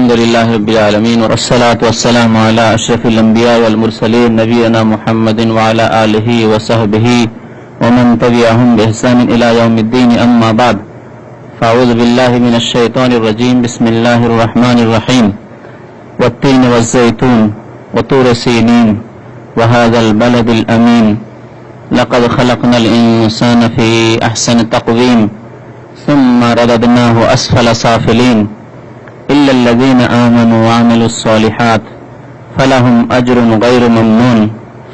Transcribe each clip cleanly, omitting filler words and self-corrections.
আলহামদুলিল্লাহি রাব্বিল আলামিন ওয়া আসসালাতু ওয়াসসালামু আলা আশরাফিল আমবিয়া ওয়াল মুরসালিন নবিয়িনা মুহাম্মাদিন ওয়া আলা আলিহি ওয়া সাহবিহি ওয়া মান তাবি'আহুম বিইহসানিন ইলা ইয়াউমিদ্দিন আম্মা বা'দ ফাআউযু বিল্লাহি মিনাশ শাইতানির রাজীম বিসমিল্লাহির রাহমানির রহিম ওয়াত-তিন ওয়াজ-যায়তুন ওয়া তুর সিনিন ওয়া হাযাল বালাদিল আমিন লাকাদ খালাকনাল ইনসানা ফি আহসানি তাকওয়িম সুম্মা রাদাদনাহু আসফালা সাফিলিন إلا الذين آمنوا وعملوا الصالحات فلهم أجر غير ممنون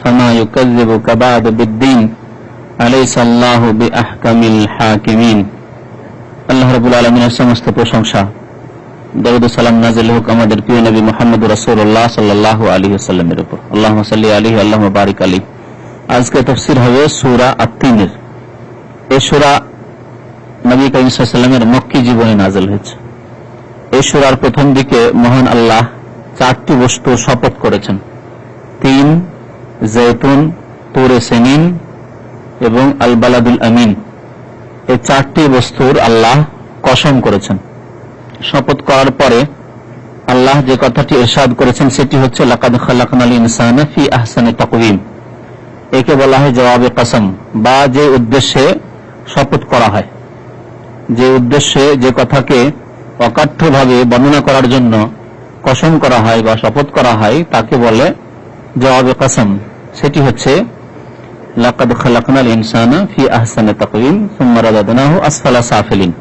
فما يكذبك بعد بالدين أليس الله بأحكم الحاكمين আল্লাহ রাব্বুল আলামিনের সমস্ত প্রশংসা দরুদ ও সালাম নাযিল হোক আমাদের প্রিয় নবী মুহাম্মদ রাসূলুল্লাহ সাল্লাল্লাহু আলাইহি ওয়াসাল্লামের উপর। আল্লাহুম্মা সাল্লি আলাইহি আল্লাহুম্মা বারিক আলাইহি। আজকে তাফসীর হবে সূরা আত-তিনের। এই সূরা নবী করিম সাল্লাল্লাহু আলাইহি ওয়াসাল্লামের মক্কি জীবনে নাযিল হয়েছে। এই সূরার প্রথম দিকে মহান আল্লাহ চারটি বস্তু শপথ করেছেন, তিন, জৈতুন, তুরে সিনিন এবং আল বালাদুল আমিন। এই চারটি বস্তুর আল্লাহ কসম করেছেন। শপথ করার পরে আল্লাহ যে কথাটি ইরশাদ করেছেন সেটি হচ্ছে লাকাদ খালাকনাল ইনসানা ফি আহসানি তাকওয়িম। একে বলা হয় জবাবে কসম, বা যে উদ্দেশ্যে শপথ করা হয়, যে উদ্দেশ্যে যে কথাকে অকাঠ্যভাবে বর্ণনা করার জন্য কসম করা হয় বা শপথ করা হয় তাকে বলে জবাবে কসম। সেটি হচ্ছে লাকাদ খালাকনাল ইনসানা ফি আহসানি তাকওয়িম সুম্মা রাদাদনাহু আসফালা সাফিলিন।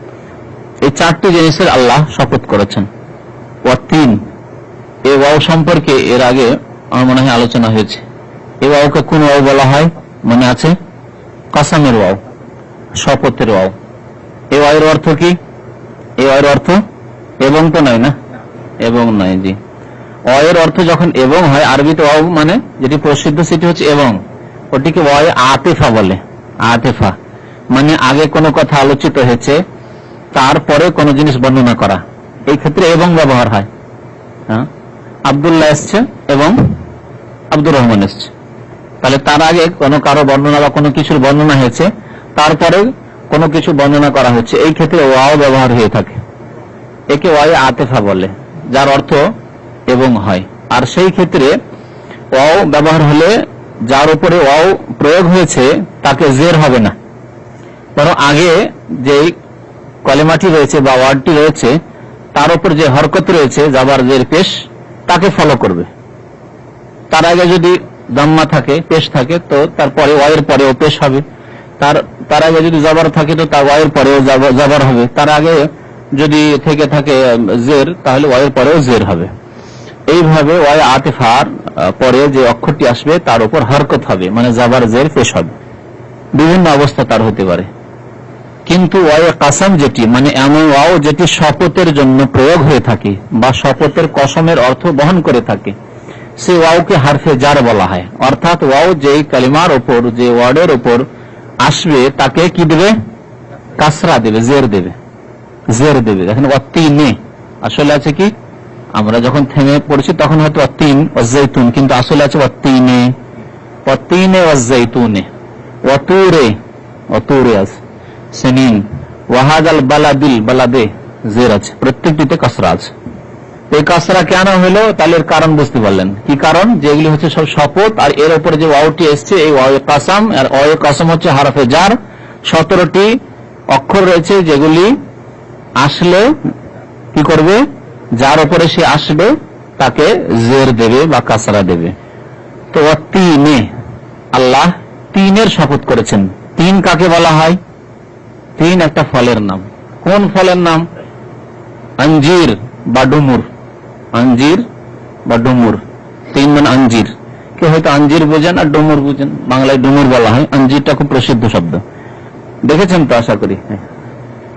এই চারটি জিনিসের আল্লাহ শপথ করেছেন। ওয়াত-তিন, এই ওয়াও সম্পর্কে এর আগে আমার মনে হয় আলোচনা হয়েছে। এই ওয়াওকে কোন ওয়াও বলা হয় মনে আছে? কসমের ওয়াও, শপথের ওয়াও। এই ওয়াওয়ের অর্থ কি? এই ওয়াওয়ের অর্থ এবং তো নয় না, এবং নয়। জি, ওয়াওয়ের অর্থ যখন এবং হয়, আরবিতে ওয়াও মানে যেটি প্রসিদ্ধ সেটি হচ্ছে এবং, ওটিকে ওয়াও আতিফা বলে। আতিফা মানে আগে কোনো কথা আলোচিত হয়েছে, তারপরে কোনো জিনিস বর্ণনা করা, এই ক্ষেত্রে এবং ব্যবহার হয়। হ্যাঁ, আব্দুল্লাহ এসছে এবং আব্দুর রহমান এসছে, তাহলে তার আগে কোনো কারো বর্ণনা বা কোনো কিছুর বর্ণনা হয়েছে, তারপরে কোনো কিছু বর্ণনা করা হচ্ছে, এই ক্ষেত্রে ওয়াও ব্যবহার হয়ে থাকে। একে ওয়াও আতিফা বলে, যার অর্থ এবং হয়। আর সেই ক্ষেত্রে ওয়াও ব্যবহার হলে যার উপরে ওয়াও প্রয়োগ হয়েছে তাকে জের হবে না, বরং আগে যে কলেমাটি রয়েছে বা ওয়ার্ডটি রয়েছে তার উপর যে হরকত রয়েছে জাবার জের পেশ, তাকে ফলো করবে। তার আগে যদি দাম্মা থাকে, পেশ থাকে, তো তারপরে ওয়াওয়ের পরেও পেশ হবে। তার আগে যদি জবর থাকে তো তার ওয়াওয়ের পরেও জবর হবে। তার আগে যদি থেকে থাকে জের, তাহলে ওয়াওয়ের পরেও জের হবে। এইভাবে ওয়াও আতিফার পরে যে অক্ষরটি আসবে তার উপর হরকত হবে, মানে জবর জের পেশ হবে। বিভিন্ন অবস্থা তার হতে পারে। কিন্তু ওয়াও কাসাম যেটি, মানে এমন ওয়াও যেটি শপথের জন্য প্রয়োগ হয়ে থাকে বা শপথের কসমের অর্থ বহন করে থাকে, সেই ওয়াওকে হারফে জার বলা হয়। অর্থাৎ ওয়াও যেই কালিমার উপর, যে ওয়ার্ডের উপর আসবে তাকে কি দেবে? কাসরা দেবে, জের দেবে, জের দেবে। দেখেন ওয়াত-তিনে আসলে আছে কি, আমরা যখন থেমে পড়ছি তখন হয়তো ওয়াত-তিন ওয়াজ-যায়তুন, কিন্তু আসলে আছে ওয়াত-তিনে, ওয়াত-তিনে ওয়াজ-যায়তুনে। ওয়াতুরে, ওয়াতুরে আছে সিনিন, ওয়াহাদাল বালাদিল, বালাদে জের আছে, প্রত্যেকটিতে কাসরা আছে। এই কাসরা কেন হলো, তাহলে এর কারণ বুঝতে পারলেন। কি কারণ? যেগুলি হচ্ছে সব শপথ, আর এর উপরে যে ওয়াওটি এসছে এই ওয়াও কাসাম, আর ওয়াও কাসাম হচ্ছে হরফে জার। 17টি অক্ষর রয়েছে যেগুলি আসলে কি করবে, যার উপরে সে আসবে তাকে জের দেবে বা কাসরা দেবে। তো তিনে আল্লাহ তিনের শপথ করেছেন। তিন কাকে বলা হয়? তিন একটা ফলের নাম। কোন ফলের নাম? আঞ্জির বা ডুমুর। আঞ্জির বা ডুমুর, তিন মানে আঞ্জির। কেউ হয়তো আঞ্জির বোঝেন আর ডুমুর বুঝেন, বাংলায় ডুমুর বলা হয়। আঞ্জিরটা খুব প্রসিদ্ধ শব্দ, দেখেছেন তো আশা করি।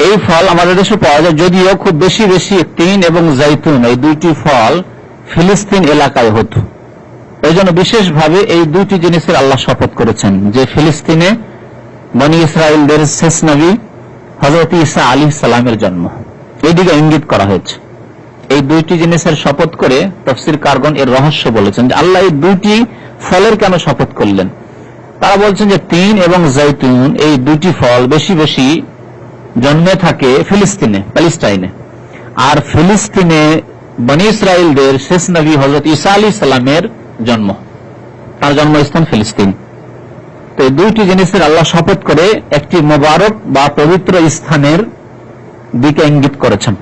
এই ফল আমাদের দেশে পাওয়া যায়, যদিও খুব বেশি বেশি তিন এবং জাইতুন এই দুইটি ফল ফিলিস্তিন এলাকায় হতো। এই জন্য বিশেষভাবে এই দুইটি জিনিসের আল্লাহ শপথ করেছেন, যে ফিলিস্তিনে বনি ইসরায়েলদের শেষ নবী হযরত ঈসা আলাইহিস সালামের জন্ম, এইদিকে ইঙ্গিত করা হয়েছে। এই দুইটি জিনিসের শপথ করে তাফসীরকারগণ এর রহস্য বলেছেন যে আল্লাহ এই দুইটি ফলের কেন শপথ করলেন। তারা বলছেন যে তিন এবং জাইতুন এই দুইটি ফল বেশি বেশি জন্মে থাকে ফিলিস্তিনে, প্যালেস্টাইনে। আর ফিলিস্তিনে বনী ইসরাইলদের শেষ নবী হযরত ঈসা আলাইহিস সালামের জন্ম, তার জন্মস্থান ফিলিস্তিন। তো এই দুইটি জিনিসের আল্লাহ শপথ করে একটি মোবারক বা পবিত্র স্থানের দিকে ইঙ্গিত করেছেন,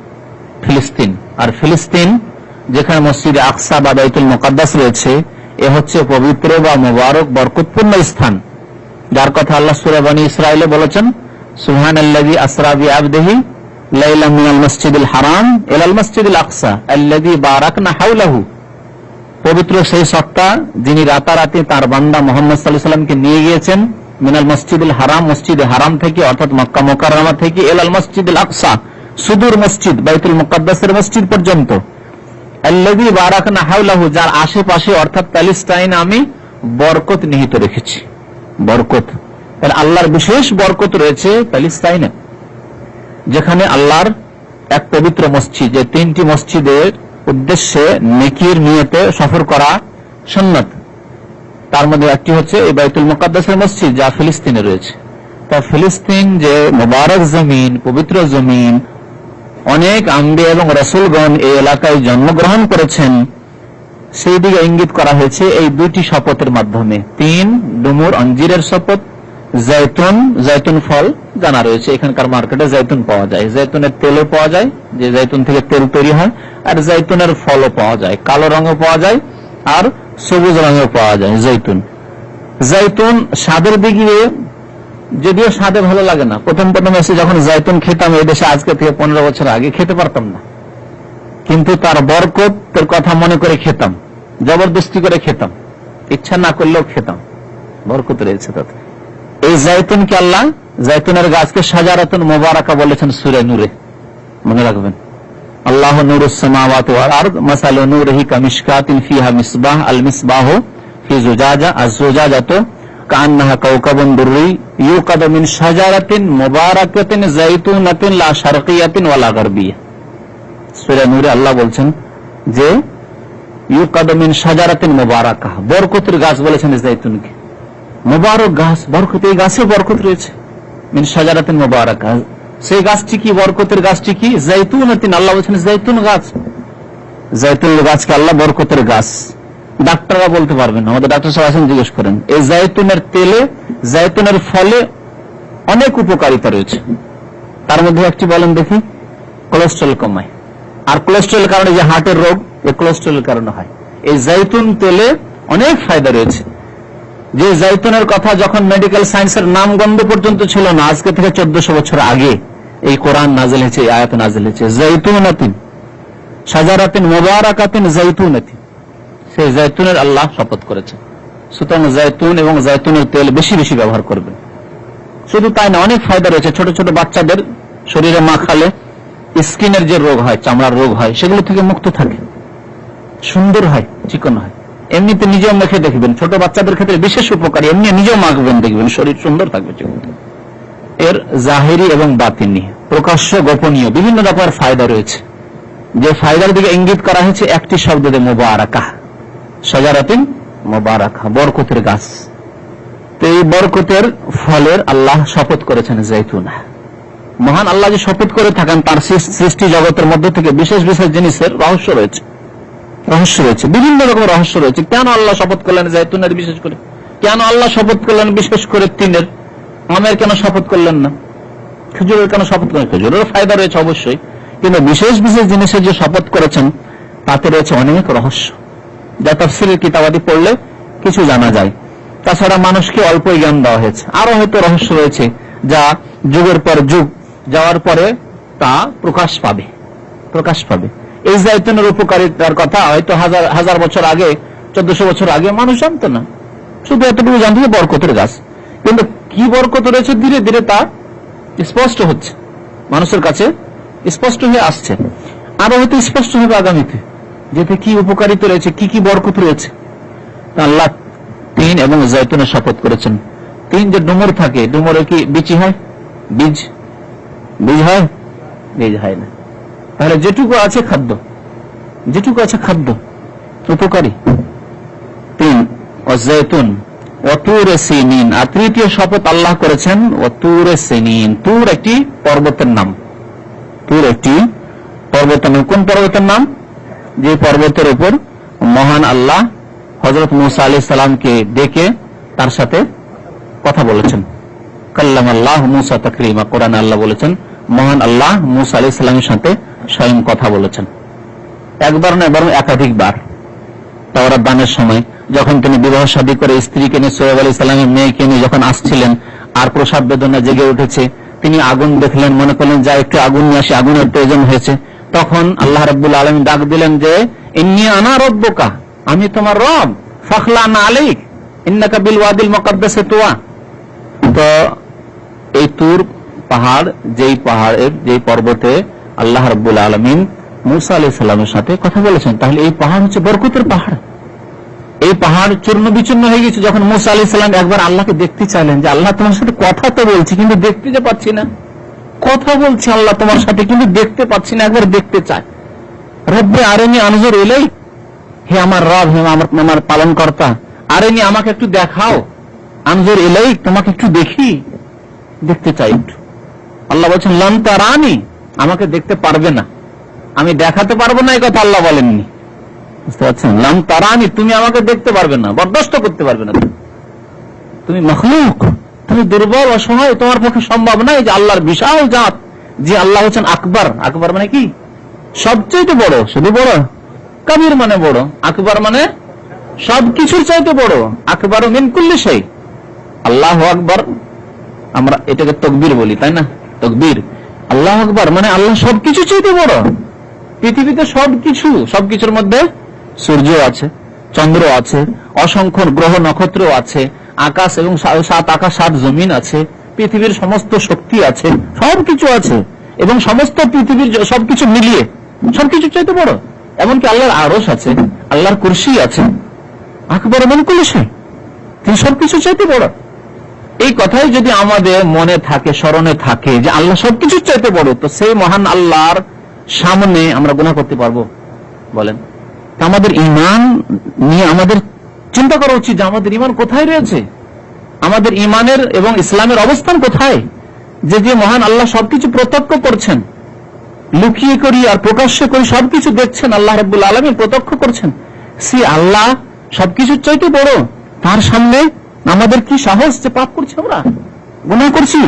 ফিলিস্তিন। আর ফিলিস্তিন যেখানে মসজিদে আকসা বা বাইতুল মুকাদ্দাস রয়েছে, এ হচ্ছে পবিত্র বা মোবারক বরকতপূর্ণ স্থান, যার কথা আল্লাহ সূরা বনী ইসরাইলে বলেছেন, সুবহানাল্লাযী আসরা বিআবদিহি লাইলাম মিনাল মাসজিদিল হারাম ইলাল মাসজিদিল আকসা আল্লাযী বারাকনা হাওলাহু। পবিত্র সেই সত্তা যিনি রাতারাতি তার বান্দা মুহাম্মদ সাল্লাল্লাহু আলাইহি ওয়াসাল্লামকে নিয়ে গিয়েছেন মিনাল মাসজিদিল হারাম, মসজিদে হারাম থেকে, অর্থাৎ মক্কা মুকাররমা থেকে, ইলাল মাসজিদিল আকসা, সুদূর মসজিদ বাইতুল মুকাদ্দাসের মসজিদ পর্যন্ত, আল্লাযী বারাকনা হাওলাহু, যার আশেপাশে অর্থাৎ প্যালেস্টাইনে আমি বরকত নিহিত রেখেছি। বরকত, তাহলে আল্লাহর বিশেষ বরকত রয়েছে প্যালেস্টাইনে, যেখানে আল্লাহর এক পবিত্র মসজিদ, যে তিনটি মসজিদের উদ্দেশ্যে নেকির নিয়তে সফর করা সুন্নাত, তার মধ্যে একটি হচ্ছে এই বাইতুল মুকাদ্দাসের মসজিদ, যা ফিলিস্তিনে রয়েছে। তা ফিলিস্তিন যে মুবারক জমিন, পবিত্র জমিন, অনেক আম্বিয়া এবং রাসূলগণ এই এলাকায় জন্মগ্রহণ করেছেন, সেই দিকে ইঙ্গিত করা হয়েছে এই দুইটি শপথের মাধ্যমে। 3 ডুমুর অঞ্জিরের শপথ, জাইতুন ফল জানা রয়েছে, এখানকার মার্কেটে জাইতুন পাওয়া যায়, জাইতুনের তেলও পাওয়া যায়, যে জাইতুন থেকে তেল তৈরি হয়, আর জাইতুনের ফলও পাওয়া যায়, কালো রঙও পাওয়া যায় আর সবুজ রঙেও পাওয়া যায়। জাইতুন স্বাদের দিকে যদিও স্বাদে ভালো লাগে না, প্রথম এসে যখন জাইতুন খেতাম এই দেশে আজকে থেকে 15 বছর আগে, খেতে পারতাম না, কিন্তু তার বরকতের কথা মনে করে খেতাম, জবরদস্তি করে খেতাম, ইচ্ছা না করলেও খেতাম, বরকত রয়েছে তাতে। এই জাইতুনকে আল্লাহ, জাইতুনের গাছকে শাজারাতুন মুবারাকা বলেছেন সূরা নূরে, মনে রাখবেন। আল্লাহু নূরুস সামাওয়াতি ওয়াল আরদ মাসালু নূরিহি কামিশকাতিন ফিহা মিসবাহ আল মিসবাহু ফি জুজাজা আয-জুজাজাতু কান্নাহা কাওকাবুন দুররি ইউকাদু মিন শাজারাতিন মুবারাকাতিন যাইতুনাতিন লা শারকিয়াতিন ওয়ালা গারবিয়া। সূরা নূরে আল্লাহ বলছেন যে ইউকাদু মিন শাজারাতিন মুবারাকা, বরকতের গাছ বলেছেন জাইতুনকে, মুবারক গাছ, বরকত, এই গাছে বরকত রয়েছে। মিন শাজারাতিন মুবারাকা, সেই গাছটি কি, বরকতের গাছটি কি, জাইতুনাতিন, আল্লাহ বলছেন জাইতুন গাছ। জাইতুন গাছকে আল্লাহ বরকতের গাছ। ডাক্তাররা বলতে পারবেন, আমাদের ডাক্তার সাহেব আছেন, জিজ্ঞেস করেন। এই জাইতুনের তেলে, জাইতুনের ফলে অনেক উপকারিতা রয়েছে, তার মধ্যে একটি বলেন দেখি, কোলেস্ট্রল কমায়। আর কোলেস্ট্রলের কারণে যে হার্টের রোগ, এই কোলেস্ট্রলের কারণে হয়। এই জাইতুন তেলে অনেক ফায়দা রয়েছে। যে জাইতুনের কথা যখন মেডিকেল সায়েন্সের নামগন্ধ পর্যন্ত ছিল না, আজকে থেকে 1400 বছর আগে এই কোরআন নাযিল হয়েছে, এই আয়াত নাযিল হয়েছে, জাইতুনাতিন শাজারাতিন মুবারাকাতিন জাইতুনাতিন, সেই জাইতুনের আল্লাহ শপথ করেছে। সুতরাং জাইতুন এবং জাইতুনের তেল বেশি বেশি ব্যবহার করবেন। শুধু তাই না, অনেক ফায়দা রয়েছে। ছোট ছোট বাচ্চাদের শরীরে মাখালে স্কিনের যে রোগ হয়, চামড়ার রোগ হয়, সেগুলো থেকে মুক্ত থাকে, সুন্দর হয়, চিকন হয়। এমনিতে নিজেও মেখে দেখবেন, ছোট বাচ্চাদের ক্ষেত্রে বিশেষ উপকারী, এমনি নিজেও মাখবেন, দেখবেন শরীর সুন্দর থাকবে, চিকন। এর জাহিরি এবং বাতিনি, প্রকাশ্য গোপনীয় বিভিন্ন রকমের ফায়দা রয়েছে। যে ফায়দার দিকে ইঙ্গিত করা হয়েছে একটি শব্দ দিয়ে, মুবারাকা, শাজারাতিন মুবারাকা, বরকতের গাছ। তো এই বরকতের ফলের আল্লাহ শপথ করেছেন জাইতুন। মহান আল্লাহ যে শপথ করে থাকেন, তার সৃষ্টি জগতের মধ্যে থেকে বিশেষ বিশেষ জিনিসের রহস্য রয়েছে, বিভিন্ন রকমের রহস্য রয়েছে। কেন আল্লাহ শপথ করলেন জাইতুনের বিশেষ করে? কেন আল্লাহ শপথ করলেন বিশেষ করে তিনের? আমের কেন শপথ করলেন না? খেজুরের কেন শপথ করলেন? খেজুরের ফায়দা রয়েছে অবশ্যই, কিন্তু বিশেষ বিশেষ জিনিসের যে শপথ করেছেন তাতে রয়েছে অনেক রহস্য, যা তাফসীরের কিতাবাদি পড়লে কিছু জানা যায়। তাছাড়া মানুষকে অল্প জ্ঞান দেওয়া হয়েছে, আরো হয়তো রহস্য রয়েছে যা যুগের পর যুগ যাওয়ার পরে তা প্রকাশ পাবে। এই জাইতুনের উপকারিতার কথা হয়তো হাজার বছর আগে, 1400 বছর আগে মানুষ জানতো না, শুধু এতটুকু জানতো যে বরকতের গাছ। কিন্তু কি বরকত রয়েছে ধীরে ধীরে তা স্পষ্ট হচ্ছে, মানুষের কাছে স্পষ্ট হয়ে আসছে, আরো হয়তো স্পষ্ট হবে আগামীতে, যেতে কি উপকারিতা রয়েছে, কি কি বরকত রয়েছে। আল্লাহ তিন এবং জাইতুনের শপথ করেছেন। তিন যে ডুমুর থাকে, ডুমুরে কি বিচি হয়? বীজ হয়? বীজ হয় না। তাহলে যেটুকু আছে খাদ্য উপকারী। তিন অজাইতুন ওয়াতুরে সিনিন। আর তৃতীয় শপথ আল্লাহ করেছেন ওয়াতুরে সিনিন। তুর একটি পর্বতের নাম, কোন পর্বতের নাম? যে পর্বতের উপর মহান আল্লাহ হযরত মূসা আলাইহিস সালামকে ডেকে তার সাথে কথা বলেছেন। কাল্লামাল্লাহু মূসা তাকরীমা, কোরআনে আল্লাহ বলেছেন মহান আল্লাহ মূসা আলাইহিস সালামের সাথে স্বয়ং কথা বলেছেন। একবার না, বরং একাধিকবার। তাওরাত দানের সময় যখন তিনি বিবাহ শাদী করে স্ত্রীকে নিয়ে, সোহেব আলাইহিস সালামের মেয়েকে নিয়ে যখন আসছিলেন, আর প্রসাব বেদনা জেগে উঠেছে, তিনি আগুন দেখলেন, মনে করলেন যা একটু আগুন নিয়ে আসি, আগুনের প্রয়োজন হয়েছে। তখন আল্লাহ রাব্বুল আলামিন ডাক দিলেন যে ইন্নী আনা রাব্বুকা, আমি তোমার রব, ফাখলানা আলাইক ইন্নাকা বিল ওয়াদিল মুকাদ্দাসে তুয়া। তো এই তুর পাহাড়, যেই পর্বতে আল্লাহ রাব্বুল আলামিন মূসা আলাইহিস সালামের সাথে কথা বলেছেন, তাহলে এই পাহাড় হচ্ছে বরকতের পাহাড়। এই পাহাড় চূর্ণ বিচূর্ণ হয়ে গেছে যখন মূসা আলাইহিস সালাম একবার আল্লাহকে দেখতে চাইলেন, যে আল্লাহ তোমার সাথে কথা তো বলছি কিন্তু দেখতে যে পাচ্ছি না, কথা বলছি আল্লাহ তোমার সাথে কিন্তু দেখতে পাচ্ছি না, একবার দেখতে চাই। রব্বে আরিনি আনজুর ইলাইক, হে আমার রব, হে আমার পালন কর্তা, আরিনি আমাকে একটু দেখাও, আনজুর ইলাইক তোমাকে একটু দেখি, দেখতে চাই একটু। আল্লাহ বলছেন লান তারানি, আমাকে দেখতে পারবে না, আমি দেখাতে পারবো না, এই কথা আল্লাহ বলেননি, বুঝতে পারছেন? লান তারানি, তুমি আমাকে দেখতে পারবে না, বরদাস্ত করতে পারবে না, তুমি মখলুক, তুমি দুর্বল অসহায়, তোমার পক্ষে সম্ভব নয়। যে আল্লাহর বিশাল জাত, যে আল্লাহ হচ্ছেন আকবর, আকবর মানে কি সবচেয়ে বড়, শুধু বড়, কবির মানে বড়, আকবর মানে সবকিছুর চাইতে বড়, আকবর মিন কুল্লি শাই। আল্লাহ আকবর, আমরা এটাকে তাকবীর বলি, তাই না? তাকবীর, আল্লাহ আকবর মানে আল্লাহ সবকিছু চাইতে বড়। পৃথিবীতে সবকিছুর মধ্যে সূর্য আছে, চন্দ্র আছে, অসংখ্য গ্রহ নক্ষত্র আছে, আকাশ এবং 7 আকাশ 7 জমিন আছে, পৃথিবীর সমস্ত শক্তি আছে, সবকিছু আছে, এবং সমস্ত পৃথিবীর সবকিছু মিলিয়ে সবকিছু চাইতে বড়। এমনকি আল্লাহর আরশ আছে, আল্লাহর কুরসি আছে, আকবর মিন কুল্লি শাই, তিনি সবকিছু চাইতে বড়। এই কথাই যদি আমাদের মনে থাকে, স্মরণে থাকে যে আল্লাহ সবকিছু চাইতে বড়, তো সেই মহান আল্লাহর সামনে আমরা গুনাহ করতে পারবো? বলেন। আমাদের ঈমান নিয়ে আমাদের চিন্তা করা উচিত যে আমাদের ঈমান কোথায় রয়েছে, আমাদের ঈমানের এবং ইসলামের অবস্থান কোথায়। যে মহান আল্লাহ সবকিছু প্রত্যক্ষ করছেন, লুকিয়ে করি আর প্রকাশ্যে করি সবকিছু দেখছেন, আল্লাহ রাব্বুল আলামিন প্রত্যক্ষ করছেন, সে আল্লাহ সবকিছুর চাইতে বড়, তার সামনে আমাদের কি সাহস যে পাপ করছি, আমরা গুনাহ করছি,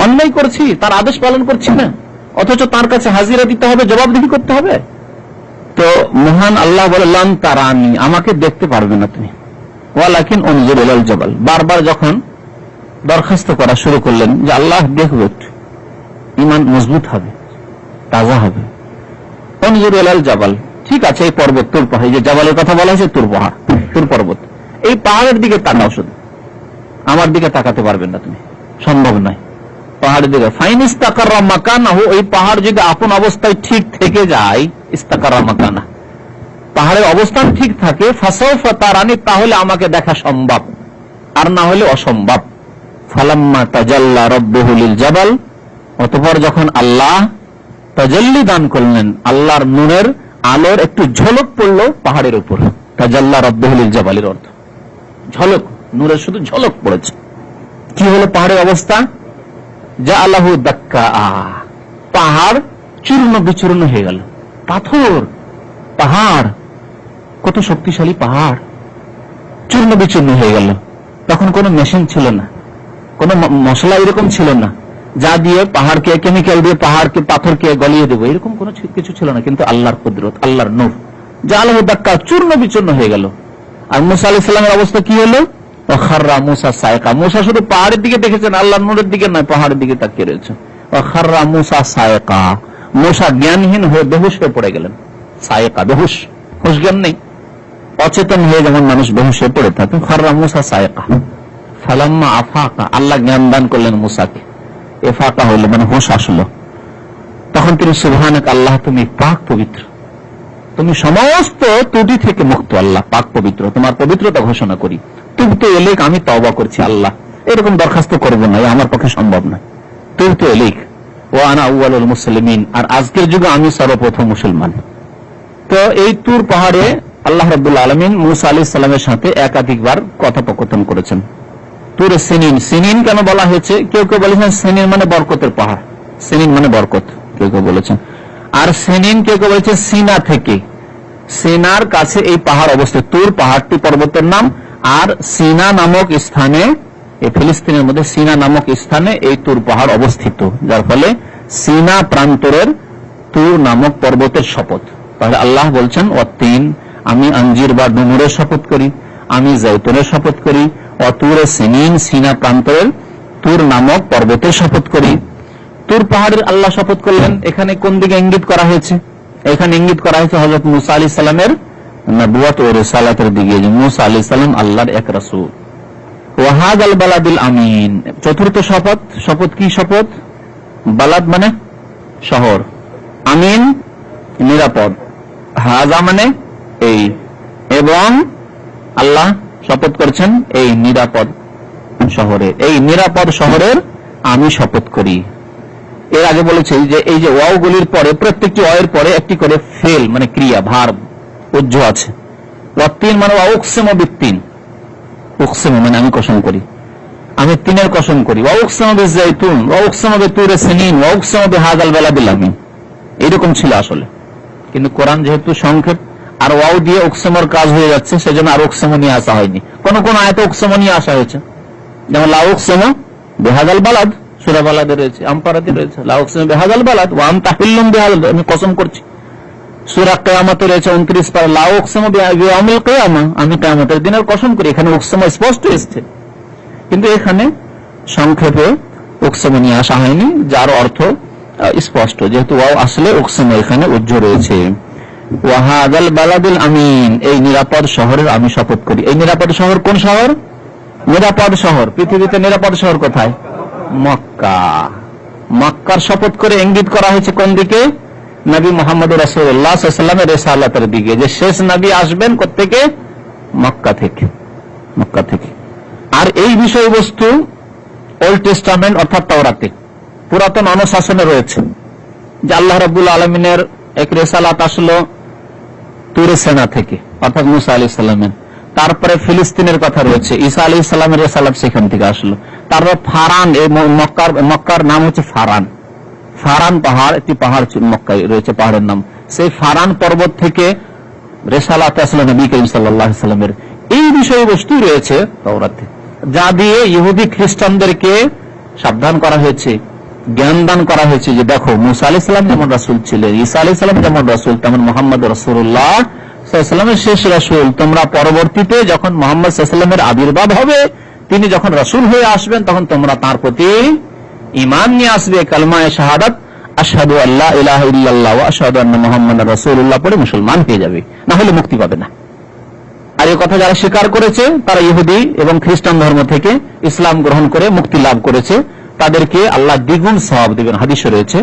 অন্যায় করছি, তার আদেশ পালন করছি না, অথচ তার কাছে হাজিরা দিতে হবে, জবাবদিহি করতে হবে। তো মহান আল্লাহ বলে লান তারানি, আমাকে দেখতে পারবে না তুমি, ওয়ালাকিন উনজুর ইলাল জাবাল। বারবার যখন দরখাস্ত করা শুরু করলেন যে আল্লাহ দেখবে, একটু ঈমান মজবুত হবে, তাজা হবে। উনজুর ইলাল জাবাল, ঠিক আছে, এই পর্বত তুর পাহাড়, যে জাবালের কথা বলা হয়েছে তুর পাহাড়, তুর পর্বত, এই পাহাড়ের দিকে তাকাও, শুধু আমার দিকে তাকাতে পারবেন না তুমি, সম্ভব নয়। পাহাড়ের দিকে ফাইন ইস্তাকাররা মাকানাহু, ওই পাহাড় যদি আপন অবস্থায় ঠিক থেকে যায়, ইস্তাকাররা মাকানা, পাহাড়ের অবস্থান ঠিক থাকে, ফাসাউফা তারানি, তাহলে আমাকে দেখা সম্ভব, আর না হলে অসম্ভব। ফালাম্মা তাজাল্লা রাব্বুহু লিল জাবাল, অতঃপর যখন আল্লাহ তাজাল্লি দান করলেন, আল্লাহর নূরের আলোর একটু ঝলক পড়লো পাহাড়ের উপর। তাজাল্লা রাব্বুহু লিল জাবালের অর্থ ঝলক, নূরের শুধু ঝলক পড়েছে। কি হলো পাহাড়ের অবস্থা? জাআলাহু দাক্কা, পাহাড় চূর্ণ বিচূর্ণ হয়ে গেল। পাথর, পাহাড়, কত শক্তিশালী পাহাড়, চূর্ণ বিচূর্ণ হয়ে গেল। তখন কোনো মেশিন ছিল না, কোনো মশলা এরকম ছিল না যা দিয়ে পাহাড়কে, কেমিক্যাল দিয়ে পাহাড়কে, পাথরকে গলিয়ে দেবো, এরকম কোনো কিছু ছিল না। কিন্তু আল্লাহর কুদরত, আল্লাহর নূর, জাআলাহু দাক্কা, চূর্ণ বিচূর্ণ হয়ে গেল। আর মূসা আলাইহিস সালামের অবস্থা কি হলো? ওয়াখাররা মূসা সায়কা, মূসা শুধু পাহাড়ের দিকে দেখেছেন, আল্লাহর নূরের দিকে নয়, পাহাড়ের দিকে তাকিয়ে রয়েছেন। ওয়াখাররা মূসা সায়কা, মূসা জ্ঞানহীন হয়ে বেহুশ হয়ে পড়ে গেলেন। সায়কা, বেহুশ, হুঁশ জ্ঞান নেই, অচেতন হয়ে যেমন মানুষ বেহুশ হয়ে পড়ে থাকে। খাররা মূসা সায়কা, ফালাম্মা আফাকা, আল্লাহ জ্ঞান দান করলেন মূসাকে, এফাকা হলো মানে হুঁশ আসলো। তখন তিনি সুবহানাক, আল্লাহ তুমি পাক পবিত্র, তুমি সমস্ত ত্রুটি থেকে মুক্ত, আল্লাহ পাক পবিত্র, তোমার পবিত্রতা ঘোষণা করি। তুবতু ইলাইক, আমি তওবা করছি আল্লাহ, এরকম দরখাস্ত করবো না, আমার পক্ষে সম্ভব না। তুবতু ইলাইক ওয়া আনা আউয়ালুল মুসলিমিন, আর আজকের যুগে আমি সর্বপ্রথম মুসলমান। তো এই তুর পাহাড়ে আল্লাহ রাব্বুল আলামিন মূসা আলাইহিস সালামের সাথে একাধিকবার কথোপকথন করেছেন। তুরে সিনিন, সিনিন কেন বলা হয়েছে? কেউ কেউ বলেছেন সিনিন মানে বরকতের পাহাড়, সিনিন মানে বরকত, কেউ কেউ বলেছেন। আর সিনিন কেউ কেউ বলেছে সিনা থেকে, সিনার কাছে এই পাহাড় অবস্থিত। তুর পাহাড়টি পর্বতের নাম, আর সিনা নামক স্থানে, এই ফিলিস্তিনের মধ্যে সিনা নামক স্থানে এই তুর পাহাড় অবস্থিত, যার ফলে সিনা প্রান্তরের তুর নামক পর্বতের শপথ। তাহলে আল্লাহ বলছেন ওয়াত্তিন, আমি আঞ্জির বা ডুমুরের শপথ করি, আমি জৈতুনের শপথ করি, অতুরে সিনিন, সিনা প্রান্তরের তুর নামক পর্বতের শপথ করি। তুর পাহাড়ের আল্লাহ শপথ করলেন, এখানে কোন দিকে ইঙ্গিত করা হয়েছে? এখানে ইঙ্গিত করা হয়েছে হযরত মুসা আলাইহিস সালামের নবুয়ত ও রিসালাতের দিকে, যে মুসা আলাইহিস সালাম আল্লাহর এক রাসূল। ওয়াহাদাল বালাদিল আমিন, চতুর্থ শপথ। শপথ কি শপথ? বালাদ মানে শহর, আমিন নিরাপদ, হাজা মানে এই, এবং আল্লাহ শপথ করছেন এই নিরাপদ শহরে, এই নিরাপদ শহরের আমি শপথ করি। এর আগে বলেছি যে এই যে ওয়াও গুলির পরে, প্রত্যেকটি ওয়ের পরে একটি করে ফেল মানে ক্রিয়া, ভার্ব উজ্জ আছে। ওয়াত্তিন মানে ওয়াউকসিমু বিত্তিন, উকসিমু মানে আমি কসম করি, আমি তিনের কসম করি। ওয়াউকসিমু বিজাইতুন, ওয়াউকসিমু বিতুরে সিনিন, ওয়াউকসিমু বিহাযাল বালাদিল আমিন, এরকম ছিল আসলে। কিন্তু কোরআন যেহেতু সংক্ষেপ আর ওয়াও দিয়ে উকসিমুর কাজ হয়ে যাচ্ছে, সেজন্য আর উকসিমু নিয়ে আসা হয়নি। কোন কোন আয়াতে উকসিমু নিয়ে আসা হয়েছে, যেমন লা উকসিমু বিহাযাল বালাদ, সূরা বালাদে রয়েছে, আম্পারাতে রয়েছে লা উকসিমু বিহাযাল বালাদ ওয়া আনতা হিল্লুম বিহাযাল, আমি কসম করছি। সূরা কিয়ামতে রয়েছে 29 পারা, লা উকসিমু বিয়াউমিল কিয়ামা, আমি কিয়ামতের দিনের কসম করি। এখানে উকসিমু স্পষ্ট এসেছে, কিন্তু এখানে সংক্ষেপে উকসিমু নিয়ে আসা হয়নি, যার অর্থ স্পষ্ট, যেহেতু ওয়াও আসলে উকসিমু এখানে উজ্জ রয়েছে। ওয়াহাদাল বালাদিল আমিন, এই নিরাপদ শহরের আমি শপথ করি। এই নিরাপদ শহর কোন শহর? নিরাপদ শহর পৃথিবীতে নিরাপদ শহর কোথায়? মক্কা। মক্কার শপথ করে ইঙ্গিত করা হয়েছে কোন দিকে? নবী মুহাম্মদ রাসূলুল্লাহ সাল্লাল্লাহু আলাইহি ওয়াসাল্লামের রিসালাতের দিকে, যে শেষ নবী আসবেন কোত্থেকে? মক্কা থেকে, মক্কা থেকে। আর এই বিষয়বস্তু ওল্ড টেস্টামেন্ট অর্থাৎ তাওরাতে, পুরাতন অনুশাসনে রয়েছে, যে আল্লাহ রাব্বুল আলামিনের এক রিসালাত আসলো তুরে সেনা থেকে, অর্থাৎ মুসা আলাইহিস সালামের। তারপরে ফিলিস্তিনের কথা রয়েছে, ঈসা আলাইহিস সালামের রিসালাত সেখান থেকে আসলো। তারপর ফারান, এই মক্কার নাম হচ্ছে ফারান, ফারান পাহাড়, একটি পাহাড় মক্কায় রয়েছে, পাহাড়ের নাম। সেই ফারান পর্বত থেকে রিসালাত আসলো নবী করিম সাল্লাল্লাহু আলাইহি ওয়াসাল্লামের। এই বিষয়বস্তু রয়েছে তাওরাতে, যা দিয়ে ইহুদি খ্রিস্টানদেরকে সাবধান করা হয়েছে, জ্ঞানদান করা হয়েছে, যে দেখো মুসা আলাইহিস সালাম যেমন রাসূল ছিলেন, ঈসা আলাইহিস সালাম যেমন রাসূল, তেমন মুহাম্মদ রাসূলুল্লাহ সাল্লাল্লাহু আলাইহি ওয়াসাল্লামের শেষ রাসূল। তোমরা পরবর্তীতে যখন মুহাম্মদ সাল্লাল্লাহু আলাইহি ওয়াসাল্লামের আবির্ভাব হবে, তিনি যখন রাসূল হয়ে আসবেন, তখন তোমরা তার প্রতি ঈমান নিয়ে আসবে, কালেমায়ে শাহাদাত আশহাদু আল্লা ইলাহা ইল্লাল্লাহ ওয়া আশহাদু আন্না মুহাম্মাদার রাসূলুল্লাহ পড়ে মুসলমান হয়ে যাবে, না হলে মুক্তি পাবে না। আর এই কথা যারা স্বীকার করেছে, তারা ইহুদি এবং খ্রিস্টান ধর্ম থেকে ইসলাম গ্রহণ করে মুক্তি লাভ করেছে, তাদেরকে আল্লাহ দ্বিগুণ সওয়াব দিবেন। হাদিসে রয়েছে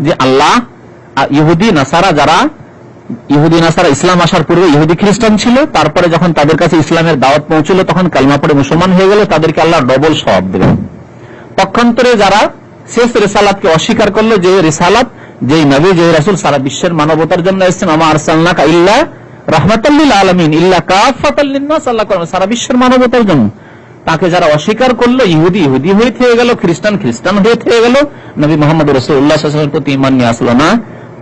যে আল্লাহ ইহুদি নাসারা ইসলাম আসার পূর্বে ইহুদি খ্রিস্টান ছিল, তারপরে যখন তাদের কাছে ইসলামের দাওয়াত পৌঁছলো, তখন কালেমা পড়ে মুসলমান হয়ে গেল, তাদেরকে আল্লাহ ডবল সওয়াব দেবেন। পক্ষান্তরে যারা শেষ রিসালাতকে অস্বীকার করলো, যে রিসালাত, যে নবী, যে রাসূল সারা বিশ্বের মানবতার জন্য এসেছেন, আমা আরসালনাকা ইল্লা রাহমাতাল লিল আলামিন ইল্লা কাফাতাল লিন-নাস, আল্লাহ কোরআনে সারা বিশ্বের মানবতার জন্য, তাকে যারা অস্বীকার করলো, ইহুদি হয়ে থেকে গেল, খ্রিস্টান হয়ে থেকে গেল, নবী মুহাম্মদ রাসূলুল্লাহ সাল্লাল্লাহু আলাইহি ওয়াসাল্লামের প্রতি ঈমান নিয়ে আসলো না,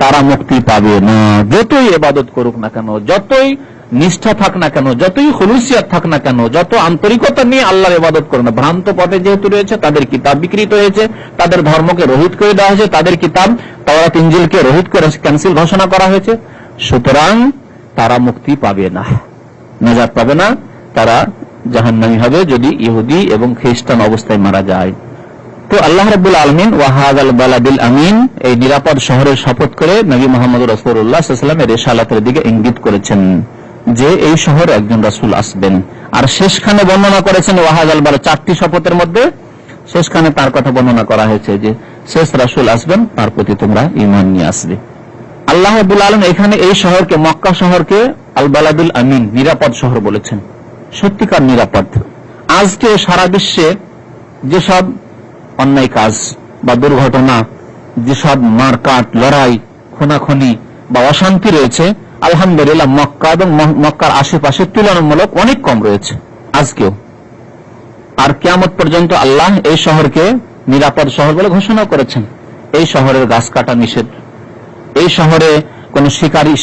তারা মুক্তি পাবে না। যতই ইবাদত করুক না কেন, যতই নিষ্ঠা থাক না কেন, যতই খুলুসিয়াত থাক না কেন, যত আন্তরিকতা নিয়ে আল্লাহর ইবাদত করে না, ভ্রান্ত পথে যেহেতু রয়েছে, তাদের কিতাব বিকৃত হয়েছে, তাদের ধর্মকে রহিত করে দেওয়া হয়েছে, তাদের কিতাব তাওরাত ইনজিলকে রহিত করে ক্যান্সেল ঘোষণা করা হয়েছে, সুতরাং তারা মুক্তি পাবে না, নাজাত পাবে না, তারা জাহান্নামী হবে যদি ইহুদি এবং খ্রিস্টান অবস্থায় মারা যায়। তো আল্লাহ রাব্বুল আলামিন ওয়াহাদাল বালাদিল আমিন, এই নিরাপদ শহরের শপথ করে নবী মুহাম্মদ রাসূলুল্লাহ সাল্লাল্লাহু আলাইহি ওয়াসাল্লামের রিসালাতের দিকে ইঙ্গিত করেছেন, যে এই শহরে একজন রাসূল আসবেন। আর শেষখানে বর্ণনা করেছেন ওয়াহাদাল বালা, 4টি শপথের মধ্যে শেষখানে তার কথা বর্ণনা করা হয়েছে, যে শেষ রাসূল আসবেন, তার প্রতি তোমরা ঈমান নিয়ে আসবে। আল্লাহ রাব্বুল আলামিন এখানে এই শহরকে, মক্কা শহরকে আল বালাদুল আমিন, নিরাপদ শহর বলেছেন, সত্যিকার নিরাপদ। আজকে সারা বিশ্বে যেসব অন্যায় কাজ বা দুর্ঘটনা, যেসব মারকাট, লড়াই, খুনাখুনি বা অশান্তি রয়েছে, আলহামদুলিল্লাহ মক্কা এবং মক্কার আশেপাশে তুলনামূলক অনেক কম রয়েছে আজকেও। আর কিয়ামত পর্যন্ত আল্লাহ এই শহরকে নিরাপদ শহর বলে ঘোষণা করেছেন। এই শহরের গাছ কাটা নিষেধ, এই শহরে কোন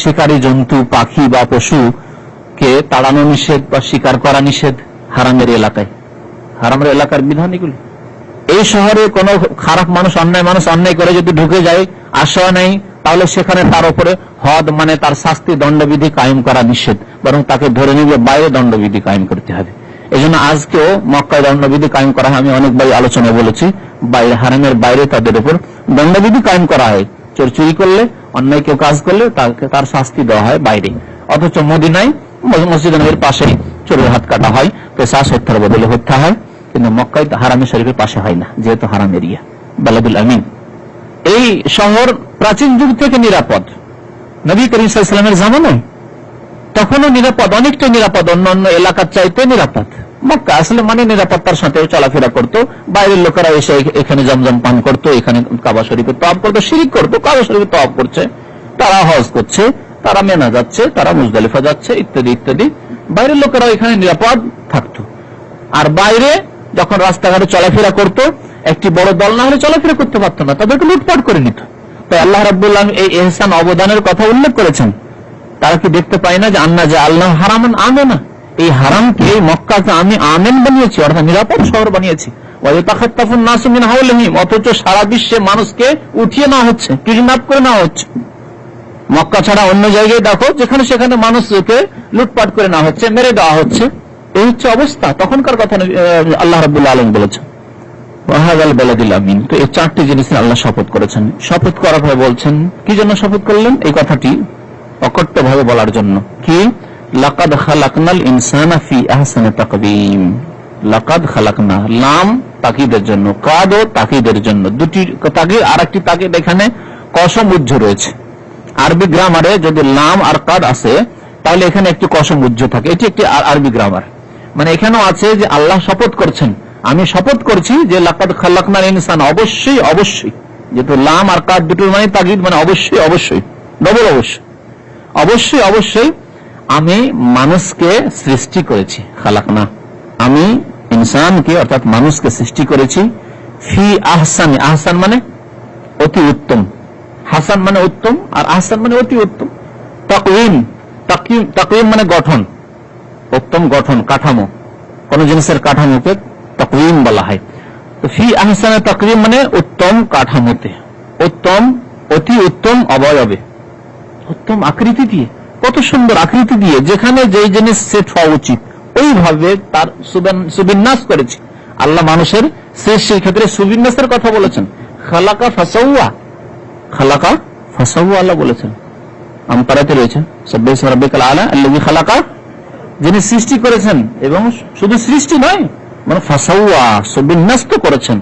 শিকারী জন্তু, পাখি বা পশুকে তাড়ানো নিষেধ বা শিকার করা নিষেধ হারামের এলাকায়। হারামের এলাকার বিধান এগুলি। এই শহরে কোন খারাপ মানুষ, অন্যায় করে যদি ঢুকে যায়, আশ্রয় নেই, তাহলে সেখানে তার উপরে হদ মানে তার শাস্তি, দণ্ডবিধি কায়েম করা নিষেধ, বরং তাকে ধরে নিয়ে বাইরে দণ্ডবিধি কায়েম করতে হবে। এই জন্য আজকেও মক্কায় দণ্ডবিধি কায়েম করা হয়। আমি অনেকবার আলোচনা বলেছি, বাইরে হারামের বাইরে তাদের উপর দণ্ডবিধি কায়েম করা হয়। চুরি করলে, অন্যায় কেউ কাজ করলে তার শাস্তি দেওয়া হয় বাইরে। অথচ মদিনায় মসজিদ নবীর পাশেই চোরের হাত কাটা হয়, পেশাস হত্যার বদলে হত্যা হয়, কিন্তু মক্কায় হারামে শরীফের পাশে হয় না, যেহেতু হারাম এরিয়া, বালাদুল আমিন। এই শহর প্রাচীন যুগ থেকে নিরাপদ। নবী করিম সাল্লাল্লাহু আলাইহি ওয়াসাল্লামের জামানায় তখনও নিরাপদ, অনেকটা নিরাপদ, অন্যান্য এলাকার চাইতে নিরাপদ। মক্কা আসলে মানে নিরাপত্তার সাথে চলাফেরা করতো। বাইরের লোকেরা এসে এখানে জমজম পান করতো, এখানে কাবা শরীফে তওয়াফ করতো, শিরক করতো। কাবা শরীফে তওয়াফ করছে, তারা হজ করছে, তারা মেনা যাচ্ছে, তারা মুজদালিফা যাচ্ছে, ইত্যাদি ইত্যাদি। বাইরের লোকেরা এখানে নিরাপদ থাকতো। আর বাইরে যখন রাস্তাঘাটে চলাফেরা করতো, একটি বড় দল না হলে চলাফেরা করতে পারতো না, তাদেরকে লুটপাট করে নিত। তাই আল্লাহ রাব্বুল আলামিন এই ইহসান অবদানের কথা উল্লেখ করেছেন। তারা কি দেখতে পায় না যে আন্না জাআলনা হারামান আমিনা, এই হারামকে, এই মক্কাকে আমি আমিন বানিয়েছি, অর্থাৎ নিরাপদ শহর বানিয়েছি। ওয়া ইয়াতাখাত্তাফুন নাসু মিন হাওলিহিম, অথচ সারা বিশ্বে মানুষকে উঠিয়ে নেওয়া হচ্ছে, কিডন্যাপ করে নেওয়া হচ্ছে। মক্কা ছাড়া অন্য জায়গায় দেখো, যেখানে সেখানে মানুষকে লুটপাট করে নেওয়া হচ্ছে, মেরে দেওয়া হচ্ছে। এই হচ্ছে অবস্থা। তখনকার কথা আল্লাহ রাব্বুল আলামিন বলেছেন ওয়াহাদাল বালাদিল আমিন। তো এই চারটি জিনিস আল্লাহ শপথ করেছেন। শপথ করার পরে বলছেন কি জন্য শপথ করলেন? এই কথাটি অকট্ট ভাবে বলার জন্য। কি? লাকাদ খালাকনাল ইনসানা ফি আহসানি তাকওয়িম। লাকাদ খালাকনা, লাম তাকিদের জন্য, কাদ ও তাকিদের জন্য, দুটি তাকিদ। আর একটি তাকিদ এখানে কসম উজ্জ রয়েছে। আরবি গ্রামারে যদি লাম আর কাদ আসে, তাহলে এখানে একটি কসম উজ্জ থাকে। এটি একটি আরবি গ্রামার। মানে এখানেও আছে যে আল্লাহ শপথ করছেন, আমি শপথ করছি যে লাকাদ খালাকনাল ইনসান, অবশ্যই অবশ্যই, যেহেতু লাম আর কাদ দুটোর মানে তাকিদ, মানে অবশ্যই অবশ্যই, ডবল অবশ্যই, অবশ্যই অবশ্যই আমি মানুষকে সৃষ্টি করেছি। খালাকনা, আমি ইনসানকে অর্থাৎ মানুষকে সৃষ্টি করেছি ফি আহসানি, আহসান মানে অতি উত্তম, হাসান মানে উত্তম, আর আহসান মানে অতি উত্তম। তাকওয়িম, তাকওয়িম মানে গঠন, উত্তম গঠন, কাঠামো। কোন জিনিসের কাঠামোকে তাকওয়িম বলা হয়। তো ফি আহসানি তাকওয়িম মানে উত্তম কাঠামোতে, উত্তম, অতি উত্তম অবয়বে, উত্তম আকৃতি দিয়ে, কত সুন্দর আকৃতি দিয়ে, যেখানে যেই জিনিস সেট হওয়া উচিত ওইভাবে তার সুবিন্যাস করেছি। আল্লাহ মানুষের সৃষ্টির ক্ষেত্রে সুবিন্যাসের কথা বলেছেন। খালাকা ফাসাওয়া, খালাকা ফাসাওয়া আল্লাহ বলেছেন। আমপারাতে রয়েছে সাব্বিহাস রাব্বিকাল আলা আল্লাযী খালাকা, যিনি সৃষ্টি করেছেন, এবং শুধু সৃষ্টি নয়, মানে ফাসাওয়া, সুবিন্যাস তো করেছেন।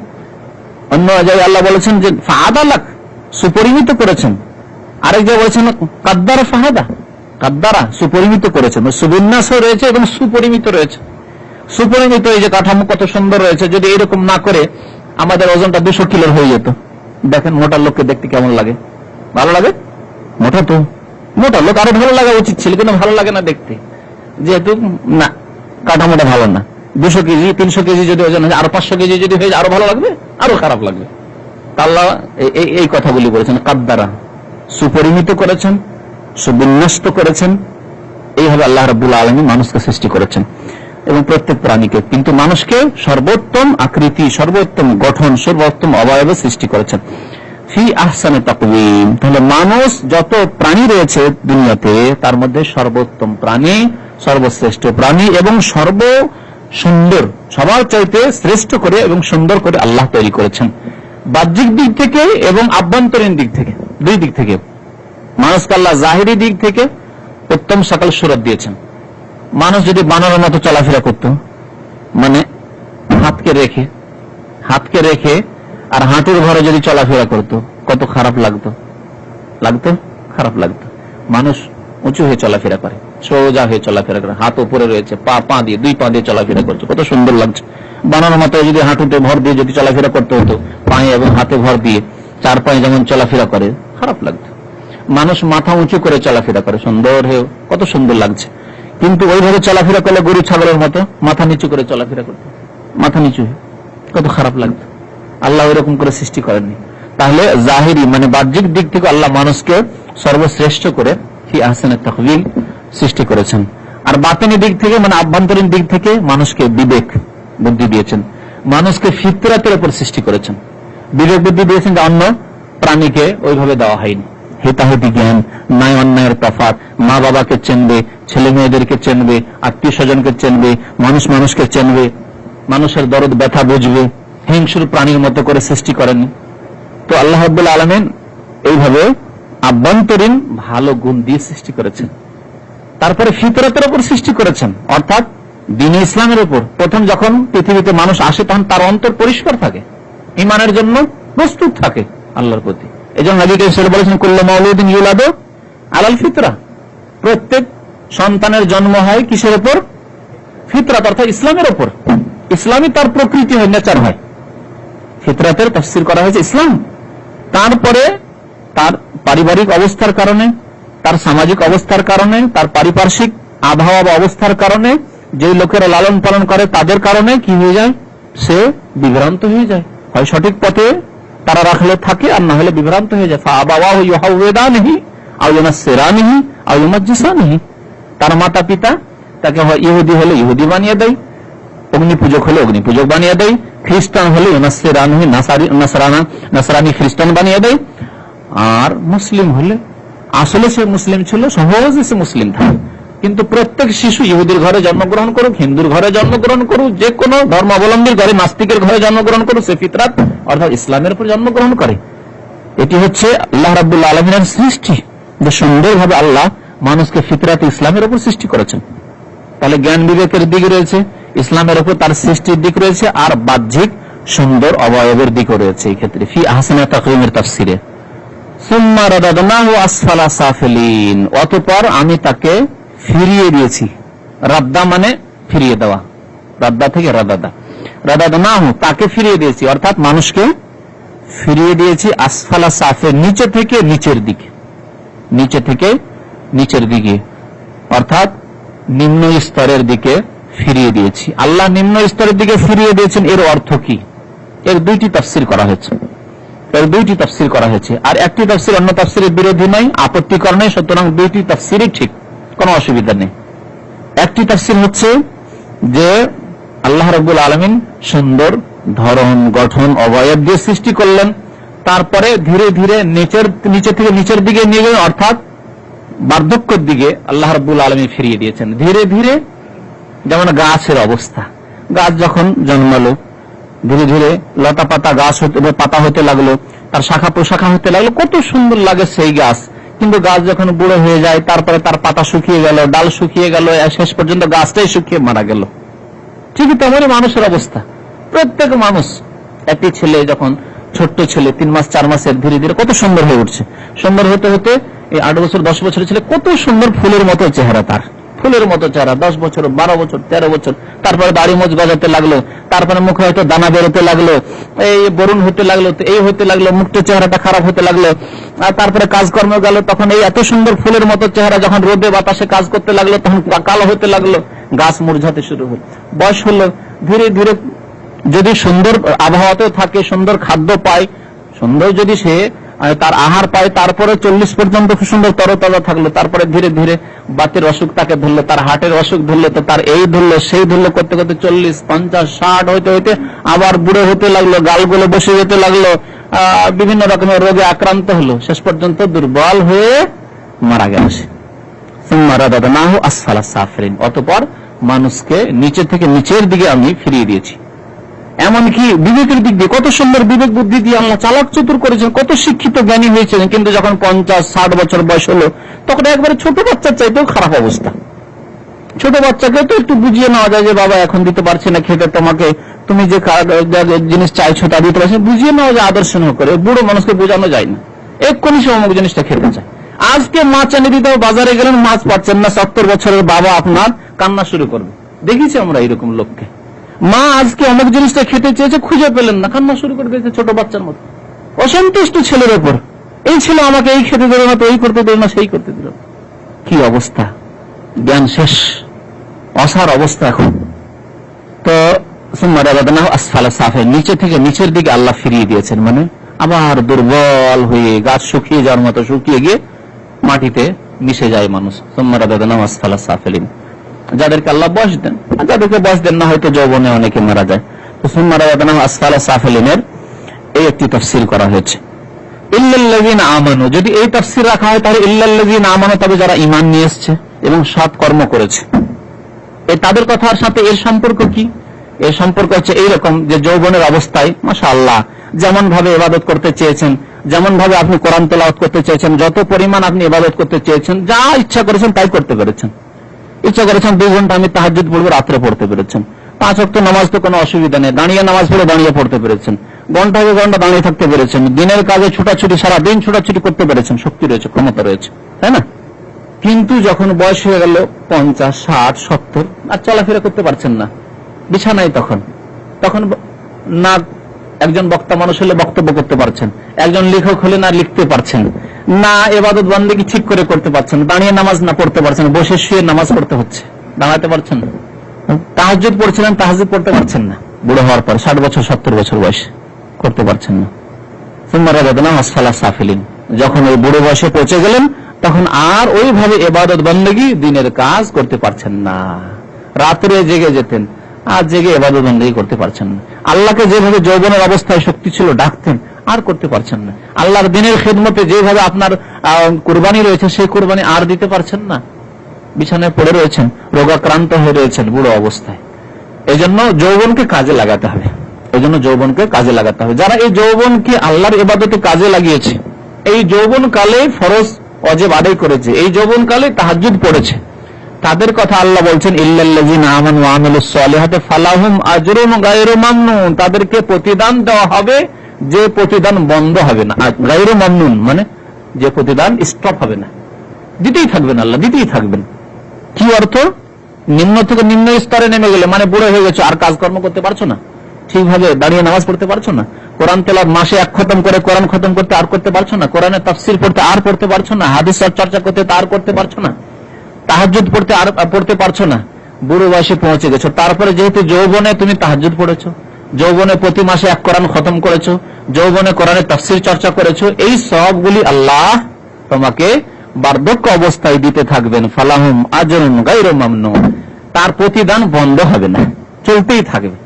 অন্য জায়গায় আল্লাহ বলেছেন যে ফাআদালাক, সুপরিমিত করেছেন। আরেক জায়গায় বলেছেন কাদ্দারা ফাহাদা, কাদ্দারা সুপরিমিত করেছেন। সুবিন্যাসও রয়েছে এবং সুপরিমিত রয়েছে। সুপরিমিত এই যে কাঠামো কত সুন্দর রয়েছে। যদি এরকম না করে আমাদের ওজনটা 200 কিলোর হয়ে যেত, দেখেন মোটা লোককে দেখতে কেমন লাগে? ভালো লাগে? মোটা তো, মোটা লোক আরো ভালো লাগা উচিত ছিল, কিন্তু ভালো লাগে না দেখতে, যেহেতু না কাঠামোটা ভালো না। 200 কেজি 300 কেজি যদি ওজন হয়, আরো 500 কেজি যদি হয়ে যায় আরো ভালো লাগবে, আরো খারাপ লাগবে। আল্লাহ এই কথাগুলি বলেছেন, কাদ্দারা, সুপরিমিত করেছেন, সুবিন্যস্ত করেছেন। এইভাবে আল্লাহ রাব্বুল আলামিন মানুষকে সৃষ্টি করেছেন এবং প্রত্যেক প্রাণীকে, কিন্তু মানুষকে সর্বোত্তম আকৃতি, সর্বোত্তম গঠন, সর্বোত্তম অবয়বে সৃষ্টি করেছেন ফি আহসানি তাকওয়িম। তাহলে মানুষ, যত প্রাণী রয়েছে দুনিয়াতে, তার মধ্যে সর্বোত্তম প্রাণী, সর্বশ্রেষ্ঠ প্রাণী এবং সর্ব সুন্দর, সবার চাইতে শ্রেষ্ঠ করে এবং সুন্দর করে আল্লাহ তৈরি করেছেন, বাহ্যিক দিক থেকে এবং আভ্যন্তরীণ দিক থেকে, দুই দিক থেকে। মানুষকে আল্লাহ জাহিরি দিক থেকে উত্তম সকাল সুরত দিয়েছেন। মানুষ যদি বানরের মতো চলাফেরা করত, মানে হাতকে রেখে আর হাঁটুর ঘরে যদি চলাফেরা করত, কত খারাপ লাগতো, খারাপ লাগতো। মানুষ উঁচু হয়ে চলাফেরা করে, সোজা হয়ে চলাফেরা করে, হাত উপরে রয়েছে, পা দিয়ে, দুই পা দিয়ে চলাফেরা করছে, কত সুন্দর লাগছে। বানরের মতো যদি হাঁটুতে ভর দিয়ে যদি চলাফেরা করতে হতো, পায়ে এবং হাতে ভর দিয়ে, 4 পায়ে যেমন চলাফেরা করে, খারাপ লাগতো। মানুষ মাথা উঁচু করে চলাফেরা করে, সুন্দর হয়ে, কত সুন্দর লাগছে। কিন্তু ওইভাবে চলাফেরা করলে গরু ছাগলের মতো মাথা নিচু করে চলাফেরা করতো, মাথা নিচু হয়ে, কত খারাপ লাগতো। আল্লাহ এরকম করে সৃষ্টি করেননি। তাহলে জাহিরি মানে বাহ্যিক দিক থেকে আল্লাহ মানুষকে সর্বশ্রেষ্ঠ করে ফি আহসানি তাকওয়িম সৃষ্টি করেছেন। আর বাতিনি দিক থেকে মানে আভ্যন্তরীণ দিক থেকে মানুষকে বিবেক বুদ্ধি দিয়েছেন, মানুষকে ফিতরাতের উপর সৃষ্টি করেছেন। বিবেক বুদ্ধি দিয়েছেন যে অন্য প্রাণীকে ওইভাবে দেওয়া হয়নি। হিতাহিতি জ্ঞান, ন্যায় অন্যায়ের তফাৎ, মা বাবাকে চেনবে, ছেলে মেয়েদেরকে চেনবে, আত্মীয় স্বজনকে চেনবে, মানুষ মানুষকে চেনবে, মানুষের দরদ ব্যথা বুঝবে, হিংস্র প্রাণীর মতো করে সৃষ্টি করেনি। তো আল্লাহ রাব্বুল আলামিন এইভাবে আভ্যন্তরীণ ভালো গুণ দিয়ে সৃষ্টি করেছেন। তারপরে ফিতরাতের উপর সৃষ্টি করেছেন, অর্থাৎ দ্বীন ইসলামের উপর। প্রথম যখন পৃথিবীতে মানুষ আসে তখন তার অন্তর পরিষ্কার থাকে, ঈমানের জন্য প্রস্তুত থাকে আল্লাহর প্রতি। এই জন্য নবী কারীম বলেছেন কুল্লু মাউলুদিন ইউলাদু আলাল ফিতরা, প্রত্যেক সন্তানের জন্ম হয় কিসের উপর? ফিতরাত অর্থাৎ ইসলামের উপর। ইসলামই তার প্রকৃতি হয়, নেচার হয়। ফিতরাতের তাফসীর করা হয়েছে ইসলাম। তারপরে তার পারিবারিক অবস্থার কারণে, তার সামাজিক অবস্থার কারণে, তার পারিপার্শ্বিক আবহাওয়া বা অবস্থার কারণে, যে লোকেরা লালন পালন করে তাদের কারণে কি হয়ে যায়? সে বিভ্রান্ত হয়ে যায়। হয় সঠিক পথে তারা রাখলে থাকে, আর না হলে বিভ্রান্ত হয়ে যায়। ফাআবাওয়াহু ইউহাউওয়িদানিহি আও ইউনাসসিরানিহি আও ইউমাজ্জিসানিহি, তার মাতা পিতা তাকে হয় ইহুদি হলে ইহুদি বানিয়ে দেয়, অগ্নি পূজক হলে অগ্নি পূজক বানিয়ে দেয়, খ্রিস্টান হলে ইউনাসসিরানিহি নাসারানি খ্রিস্টান বানিয়ে দেয়, আর মুসলিম হলে আসলে সে মুসলিম ছিল, সহজে সে মুসলিম থাকে। কিন্তু প্রত্যেক শিশু ইহুদির ঘরে জন্মগ্রহণ করুক, হিন্দুর ঘরে জন্মগ্রহণ করুক, যে কোনো ধর্মাবলম্বীর ঘরে, নাস্তিকের ঘরে জন্মগ্রহণ করুক, সে ফিতরাত অর্থাৎ ইসলামের উপর জন্মগ্রহণ করে। এটি হচ্ছে আল্লাহ রাব্বুল আলামিনের সৃষ্টি, যে সুন্দরভাবে আল্লাহ মানুষকে ফিতরাত ইসলামের উপর সৃষ্টি করেছেন। তাহলে জ্ঞান বিবেকের দিক রয়েছে, ইসলামের উপর তার সৃষ্টির দিক রয়েছে, আর বাহ্যিক সুন্দর অবয়বের দিকও রয়েছে। এই ক্ষেত্রে ফি আহসানি তাকওয়িমের তাফসীরে সুম্মা রাদাদনাহু আসফালা সাফিলিন, অতঃপর আমি তাকে ফিরিয়ে দিয়েছি। রাদ্দা মানে ফিরিয়ে দেওয়া, রাদ্দা থেকে রাদাদা, রাদাদনাহু তাকে ফিরিয়ে দিয়েছি, অর্থাৎ মানুষকে ফিরিয়ে দিয়েছি আসফালা সাফে নিচে থেকে নিচের দিকে, নিচে থেকে নিচের দিকে অর্থাৎ নিম্ন স্তরের দিকে ফিরিয়ে দিয়েছি। আল্লাহ নিম্ন স্তরের দিকে ফিরিয়ে দিয়েছেন, এর অর্থ কি? এর দুইটি তাফসীর করা হয়েছে, এর দুইটি তাফসীর করা হয়েছে। আর একটি তাফসীর অন্য তাফসীরের বিরোধী নয়, আপত্তিকর নয়, সুতরাং দুইটি তাফসীরই ঠিক, কোনো অসুবিধা নেই। একটি তাফসীর হচ্ছে যে আল্লাহ রাব্বুল আলামিন সুন্দর ধরন, গঠন, অবয়ব দিয়ে সৃষ্টি করলেন, তারপরে ধীরে ধীরে নিচে থেকে নিচের দিকে নিয়ে গেলেন, অর্থাৎ বার্ধক্যের দিকে আল্লাহ রাব্বুল আলামিন ফিরিয়ে দিয়েছেন ধীরে ধীরে। যেমন গাছের অবস্থা, গাছ যখন জন্মালো ধীরে ধীরে লতা পাতা গাছ হতে, পাতা হতে লাগলো, তার শাখা প্রশাখা হতে লাগলো, কত সুন্দর লাগে সেই গাছ। কিন্তু গাছ যখন বুড়ো হয়ে যায়, তারপরে তার পাতা শুকিয়ে গেল, ডাল শুকিয়ে গেল, শেষ পর্যন্ত গাছটাই শুকিয়ে মারা গেল। ঠিকই তেমনই মানুষের অবস্থা। প্রত্যেক মানুষ, একটি ছেলে যখন ছোট্ট ছেলে 3 মাস 4 মাসের, ধীরে ধীরে কত সুন্দর হয়ে উঠছে। সুন্দর হতে হতে এই 8 বছর 10 বছরের ছেলে কত সুন্দর ফুলের মতো চেহারা, তার ফুলের মতো চেহারা। 10 বছর, 12 বছর, 13 বছর, তারপরে দাড়ি মোজ গজাতে লাগলো, তারপরে মুখে হয়তো দানা বেরোতে লাগলো, এই বরুণ হতে লাগলো, এই হতে লাগলো, মুখটা চেহারাটা খারাপ হতে লাগলো। আর তারপরে কাজকর্ম গেল, তখন এই এত সুন্দর ফুলের মতো চেহারা যখন রোদে বাতাসে কাজ করতে লাগলো, তখন কালো হতে লাগলো, গাছ মুরঝাতে শুরু হলো। বয়স হলো, ধীরে ধীরে যদি সুন্দর আবহাওয়াতেও থাকে, সুন্দর খাদ্য পায়, সুন্দর যদি সে তার আহার পায়, তারপরে 40 পর্যন্ত খুব সুন্দর তরতাজা থাকলো। তারপরে ধীরে ধীরে বাতের অসুখ তাকে ধরলো, তার হার্টের অসুখ ধরলো, তো তার এই ধরলো সেই ধরলো, করতে করতে 40, 50, 60 হইতে হইতে আবার বুড়ো হতে লাগলো, গালগুলো বসে যেতে লাগলো, বিভিন্ন রকমের রোগে আক্রান্ত হলো, শেষ পর্যন্ত দুর্বল হয়ে মারা গেল সে। সুম্মা রাদাদনাহু আসফালা সাফিলিন, অতঃপর মানুষকে নিচে থেকে নিচের দিকে আমি ফিরিয়ে দিয়েছি। এমনকি বিবেকের দিক দিয়ে কত সুন্দর বিবেক বুদ্ধি দিয়ে আল্লাহ চালাক চতুর করেছেন, কত শিক্ষিত জ্ঞানী হয়েছিলেন। কিন্তু যখন 50-60 বছর বয়স হলো, তখন একবারে ছোট বাচ্চার চাইতেও খারাপ অবস্থা। ছোট বাচ্চাকে তো একটু বুঝিয়ে নেওয়া যায় যে বাবা এখন দিতে পারছি না খেতে, তোমাকে তুমি যে জিনিস চাইছো তা দিতে পারছি, বুঝিয়ে নেওয়া যায় আদর্শ করে। বুড়ো মানুষকে বোঝানো যায় না, এক্ষুনি সে অমুক জিনিসটা খেতে চায়। আজকে মাছ এনে দিতে বাজারে গেলেন, মাছ পাচ্ছেন না, 70 বছরের বাবা আপনার কান্না শুরু করবে। দেখেছি আমরা এরকম লোককে। মা আজকে অমুক জিনিসটা খেতে চেয়েছে, খুঁজে পেলেন না, কান্না শুরু করে দিয়েছে ছোট বাচ্চার মতো, অসন্তুষ্ট ছেলের ওপর। এই ছেলে আমাকে এই খেতে দিল না, তো এই করতে দিল না, সেই করতে দিল। কি অবস্থা, জ্ঞান শেষ, অসার অবস্থা এখন। তো সুম্মা রাদাদনাহু আসফালা সাফিলিন, নিচে থেকে নিচের দিকে আল্লাহ ফিরিয়ে দিয়েছেন, মানে আবার দুর্বল হয়ে গাছ শুকিয়ে যাওয়ার মতো শুকিয়ে গিয়ে মাটিতে মিশে যায় মানুষ। সুম্মা রাদাদনাহু আসফালা সাফিলিন, যাদেরকে আল্লাহ বয়স দেন, যাদেরকে বয়স দেন না হয়তো যৌবনে অনেকে মারা যায়। তো সুম্মা রাদাদনাহু আসফালা সাফিলিনের এই একটি তাফসীর করা হয়েছে। ইল্লাল্লাযীনা আমানু, যদি এই তাফসীর রাখা হয় তাহলে ইল্লাল্লাযীনা আমানু, তবে যারা ঈমান নিয়ে এসেছে এবং সৎ কর্ম করেছে, এই তাদের কথার সাথে এর সম্পর্ক কি? এর সম্পর্ক হচ্ছে এইরকম যে যৌবনের অবস্থায় মাশাআল্লাহ যেমন ভাবে ইবাদত করতে চেয়েছেন, যেমন ভাবে আপনি কোরআন তেলাওয়াত করতে চেয়েছেন, যত পরিমাণ আপনি ইবাদত করতে চেয়েছেন, যা ইচ্ছা করেছেন তাই করতে পেরেছেন। ইচ্ছা করেছেন 2 ঘন্টা আমি তাহাজ্জুদ পড়বো, রাত্রে পড়তে পেরেছেন। 5 ওয়াক্ত নামাজ তো কোনো অসুবিধা নেই, দাঁড়িয়ে নামাজ পড়ে দাঁড়িয়ে পড়তে পেরেছেন। ঘন্টাকে ঘন্টা দাঁড়িয়ে থাকতে পেরেছেন। দিনের কাজে ছুটাছুটি, সারাদিন ছুটাছুটি করতে পেরেছেন। শক্তি রয়েছে, ক্ষমতা রয়েছে, তাই না? কিন্তু যখন বয়স হয়ে গেল 50, 60, 70, আর চলাফেরা করতে পারছেন না, বিছানায়, তখন না একজন বক্তা মানুষ হলে বক্তব্য করতে পারছেন, একজন লেখক হলে না লিখতে পারছেন, না ইবাদত বন্দেগী ঠিক করে করতে পারছেন, দাঁড়িয়ে নামাজ না পড়তে পারছেন, বসে শুয়ে নামাজ পড়তে হচ্ছে, দাঁড়াতে পারছেন না। তাহাজ্জুদ পড়ছিলেন, তাহাজ্জুদ পড়তে পারছেন না, বুড়ো হওয়ার পর 60 বছর 70 বছর বয়স করতে পারছেন না। সুম্মা রাদাদনাহু আসফালা সাফিলিন, যখন ওই বুড়ো বয়সে পৌঁছে গেলেন তখন আর ওইভাবে ইবাদত বন্দেগী দিনের কাজ করতে পারছেন না। রাত্রে জেগে যেতেন, আর জেগে ইবাদত বন্দেগী করতে পারছেন না। আল্লাহকে যেভাবে যৌবনের অবস্থায় শক্তি ছিল ডাকতেন, আর করতে পারছেন না। আল্লাহর দিনের খেদমতে যেভাবে আপনার কুরবানি রয়েছে, সেই কুরবানি আর দিতে পারছেন না। বিছানায় পড়ে রয়েছেন, রোগাক্রান্ত হয়ে রয়েছেন বুড়ো অবস্থায়। এই জন্য যৌবনকে কাজে লাগাতে হবে, যারা এই যৌবনকে আল্লাহর ইবাদতে কাজে লাগিয়েছে, এই যৌবন কালে ফরজ ওয়াজিব আদায় করেছে, এই যৌবন কালে তাহাজ্জুদ পড়েছে, তাদের কথা আল্লাহ বলছেন ইল্লাল্লাযীনা আমানু ওয়া আমিলুস সালিহাতি ফালাহুম আজরুন গায়রু মামনুন, তাদেরকে প্রতিদান দেওয়া হবে যে প্রতিদান বন্ধ হবে না। গায়রু মামনুন মানে যে প্রতিদান স্টপ হবে না, দিতেই থাকবেন, আল্লাহ দিতেই থাকবেন। কি অর্থ? নিম্ন থেকে নিম্ন স্তরে নেমে গেলে, মানে বুড়ো হয়ে গেছে, আর কাজকর্ম করতে পারছো না, ঠিকভাবে দাঁড়িয়ে নামাজ পড়তে পারছো না, কোরআন তেলাওয়াত মাসে 1 খতম করে কোরআন খতম করতে আর করতে পারছো না, কোরআনের তাফসীর পড়তে আর পড়তে পারছো না, হাদিস চর্চা করতে আর করতে পারছো না, তাহাজ্জুদ পড়তে আর পড়তে পারছো না, বুড়ো বয়সে পৌঁছে গেছো। তারপরে যেহেতু যৌবনে তুমি তাহাজ্জুদ পড়েছো, যৌবনে প্রতি মাসে 1 কোরআন খতম করেছো, যৌবনে কোরআনের তাফসীর চর্চা করেছো, এই সবগুলি আল্লাহ তোমাকে বার্ধক্য অবস্থায় দিতে থাকবেন। ফালাহুম আজরুন গায়রু মামনুন, তার প্রতিদান বন্ধ হবে না, চলতেই থাকবে।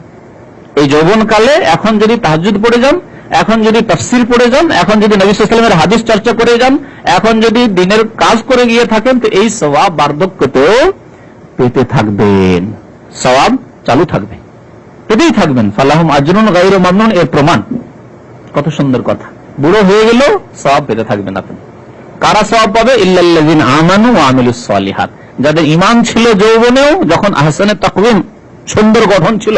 এই যৌবনকালে এখন যদি তাহাজ্জুদ পড়ে যান, এখন যদি তাফসীর পড়ে যান, এখন যদি নবী সাল্লাল্লাহু আলাইহি ওয়াসাল্লামের হাদিস চর্চা করে যান, এখন যদি দিনের কাজ করে গিয়ে থাকেন, তো এই সওয়াব বার্ধক্যতেও পেতে থাকবেন, সওয়াব চালু থাকবে, পেতেই থাকবেন। ফালাহুম আজরুন গায়রু মামনুন এর প্রমাণ। কত সুন্দর কথা, বুড়ো হয়ে গেলেও সওয়াব পেতে থাকবেন আপনি। কারা সওয়াব পাবে? ইল্লাল্লাযীনা আমানু ওয়া আমিলুস সালিহাত, যাদের ঈমান ছিল যৌবনেও, যখন আহসানে তাকওয়িম সুন্দর গঠন ছিল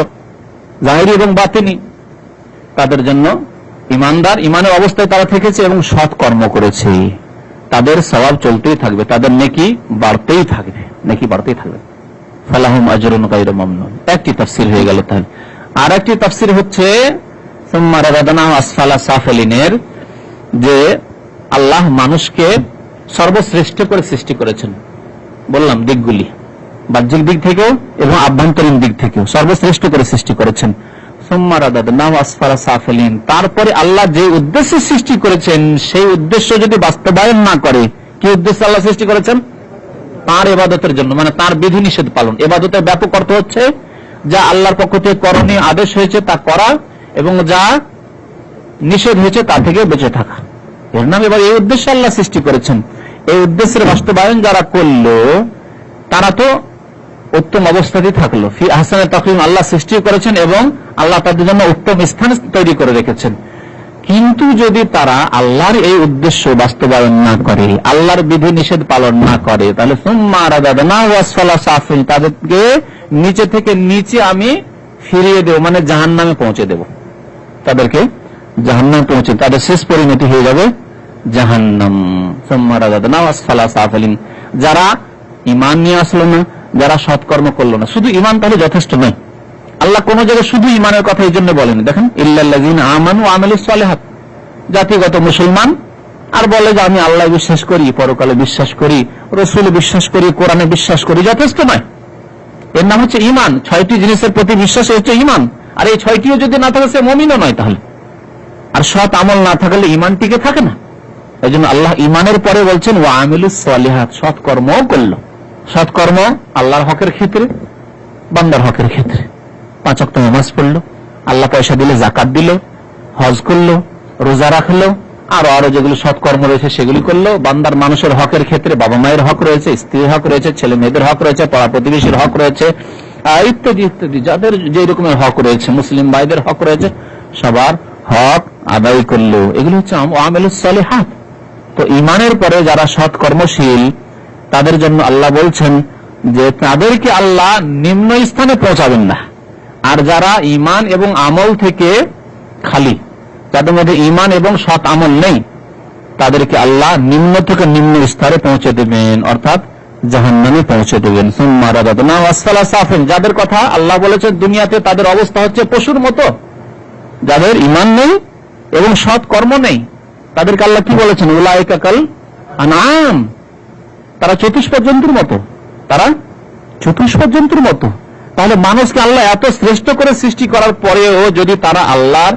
জাহিরি এবং বাতিনি, তাদের জন্য ঈমানদার, ঈমানের অবস্থায় তারা থেকেছে এবং সৎ কর্ম করেছে, তাদের সওয়াব চলতেই থাকবে, তাদের নেকি বাড়তেই থাকবে, নেকি বাড়তেই থাকবে। ফালাহুম আজরুন গায়রু মামনুন, একটি তাফসীর হয়ে গেল। তাহলে আর একটি তাফসীর হচ্ছে সুম্মা রাদাদনাহু আসফালা সাফিলিনের, যে আল্লাহ মানুষকে সর্বশ্রেষ্ঠ করে সৃষ্টি করেছেন। বললাম দিকগুলি, বাহ্যিক দিক থেকেও এবং আভ্যন্তরীণ দিক থেকেও সর্বশ্রেষ্ঠ করে সৃষ্টি করেছেন। সুম্মা রাদাদনাহু আসফালা সাফিলিন, তারপরে আল্লাহ যে উদ্দেশ্যে সৃষ্টি করেছেন সেই উদ্দেশ্য যদি বাস্তবায়ন না করে, কি উদ্দেশ্যে আল্লাহ সৃষ্টি করেছেন? তার ইবাদতের জন্য, মানে তার বিধি নিষেধ পালন। ইবাদতের ব্যাপক অর্থ হচ্ছে যা আল্লাহর পক্ষ থেকে করণীয় আদেশ হয়েছে তা করা, এবং যা নিষেধ হয়েছে তা থেকে বেঁচে থাকা, এর নাম। এবার এই উদ্দেশ্যে আল্লাহ সৃষ্টি করেছেন, এই উদ্দেশ্যের বাস্তবায়ন যারা করলো তারা তো উত্তম অবস্থাতেই থাকলো। ফি আহসানে তাকওয়িম আল্লাহ সৃষ্টি করেছেন এবং আল্লাহ তাদের জন্য উত্তম স্থান তৈরি করে রেখেছেন। কিন্তু যদি তারা আল্লাহর এই উদ্দেশ্য বাস্তবায়ন না করে, আল্লাহর বিধি নিষেধ পালন না করে, তাহলে সুম্মা রাদাদনাহু আসফালা সাফিলিন, তাদেরকে নিচে থেকে নিচে আমি ফিরিয়ে দেব, মানে জাহান্নামে পৌঁছে দেব, তাদেরকে জাহান্নামে পৌঁছে, তাদের শেষ পরিণতি হয়ে যাবে জাহান্নাম। সুম্মা রাদাদনাহু আসফালা সাফিলিন, যারা ঈমান নিয়ে আসলো না, যারা সৎকর্ম করলো না। শুধু ঈমান তাহলে যথেষ্ট নয়, আল্লাহ কোন জায়গায় শুধু ঈমানের কথা এই জন্য বলেন। দেখেন ইল্লাল্লাযীনা আমানু ওয়া আমিলুস সালিহাত, জাতিগত মুসলমান আর বলে যে আমি আল্লাহ বিশ্বাস করি, পরকালে বিশ্বাস করি, রাসূল বিশ্বাস করি, কোরআনে বিশ্বাস করি, যথেষ্ট নয়। এর নাম হচ্ছে ঈমান। 6টি জিনিসের প্রতি বিশ্বাস হচ্ছে ঈমান, আর এই 6টিও যদি না থাকে সে মুমিনও নয়। তাহলে আর সৎ আমল না থাকলে ঈমান টিকে থাকে না। এই জন্য আল্লাহ ইমানের পরে বলছেন ওয়া আমিলুস সালিহাত, সৎকর্ম করলো। সৎকর্ম আল্লাহর হকের ক্ষেত্রে, বান্দার হকের ক্ষেত্রে 5 ওয়াক্ত নামাজ পড়লো, আল্লাহ পয়সা দিলে জাকাত দিল, হজ করলো, রোজা রাখলো, আরো যেগুলো সৎকর্ম রয়েছে সেগুলি করলো। বান্দার মানুষের হকের ক্ষেত্রে বাবা মায়ের হক রয়েছে, স্ত্রীর হক রয়েছে, ছেলে মেয়েদের হক রয়েছে, পাড়া প্রতিবেশীর হক রয়েছে, ইত্যাদি ইত্যাদি, যাদের যে রকমের হক রয়েছে, মুসলিম ভাইদের হক রয়েছে, সবার হক আদায় করলো। এগুলো হচ্ছে আমালুস সালিহাত। তো ইমানের পরে যারা সৎকর্মশীল তাদের জন্য আল্লাহ বলছেন যে তাদেরকে আল্লাহ নিম্ন স্থানে পৌঁছাবেন না। আর যারা ইমান এবং আমল থেকে খালি, যাদের মধ্যে ইমান এবং সৎ আমল নেই, তাদেরকে আল্লাহ নিম্ন থেকে নিম্ন স্তরে পৌঁছে দেবেন, অর্থাৎ জাহান্নামে পৌঁছে দেবেন। সুম্মা রাদাদনাহু আসফালা সাফিলিন, যাদের কথা আল্লাহ বলেছেন দুনিয়াতে তাদের অবস্থা হচ্ছে পশুর মতো, যাদের ইমান নেই এবং সৎ কর্ম নেই, তাদেরকে আল্লাহ কি বলেছেন? উলাইকা কাল আনআম, তারা চতুষ্পদ জন্তুর মতো, তারা চতুষ্পদ জন্তুর মতো। তাহলে মানুষকে আল্লাহ এত শ্রেষ্ঠ করে সৃষ্টি করার পরেও যদি তারা আল্লাহর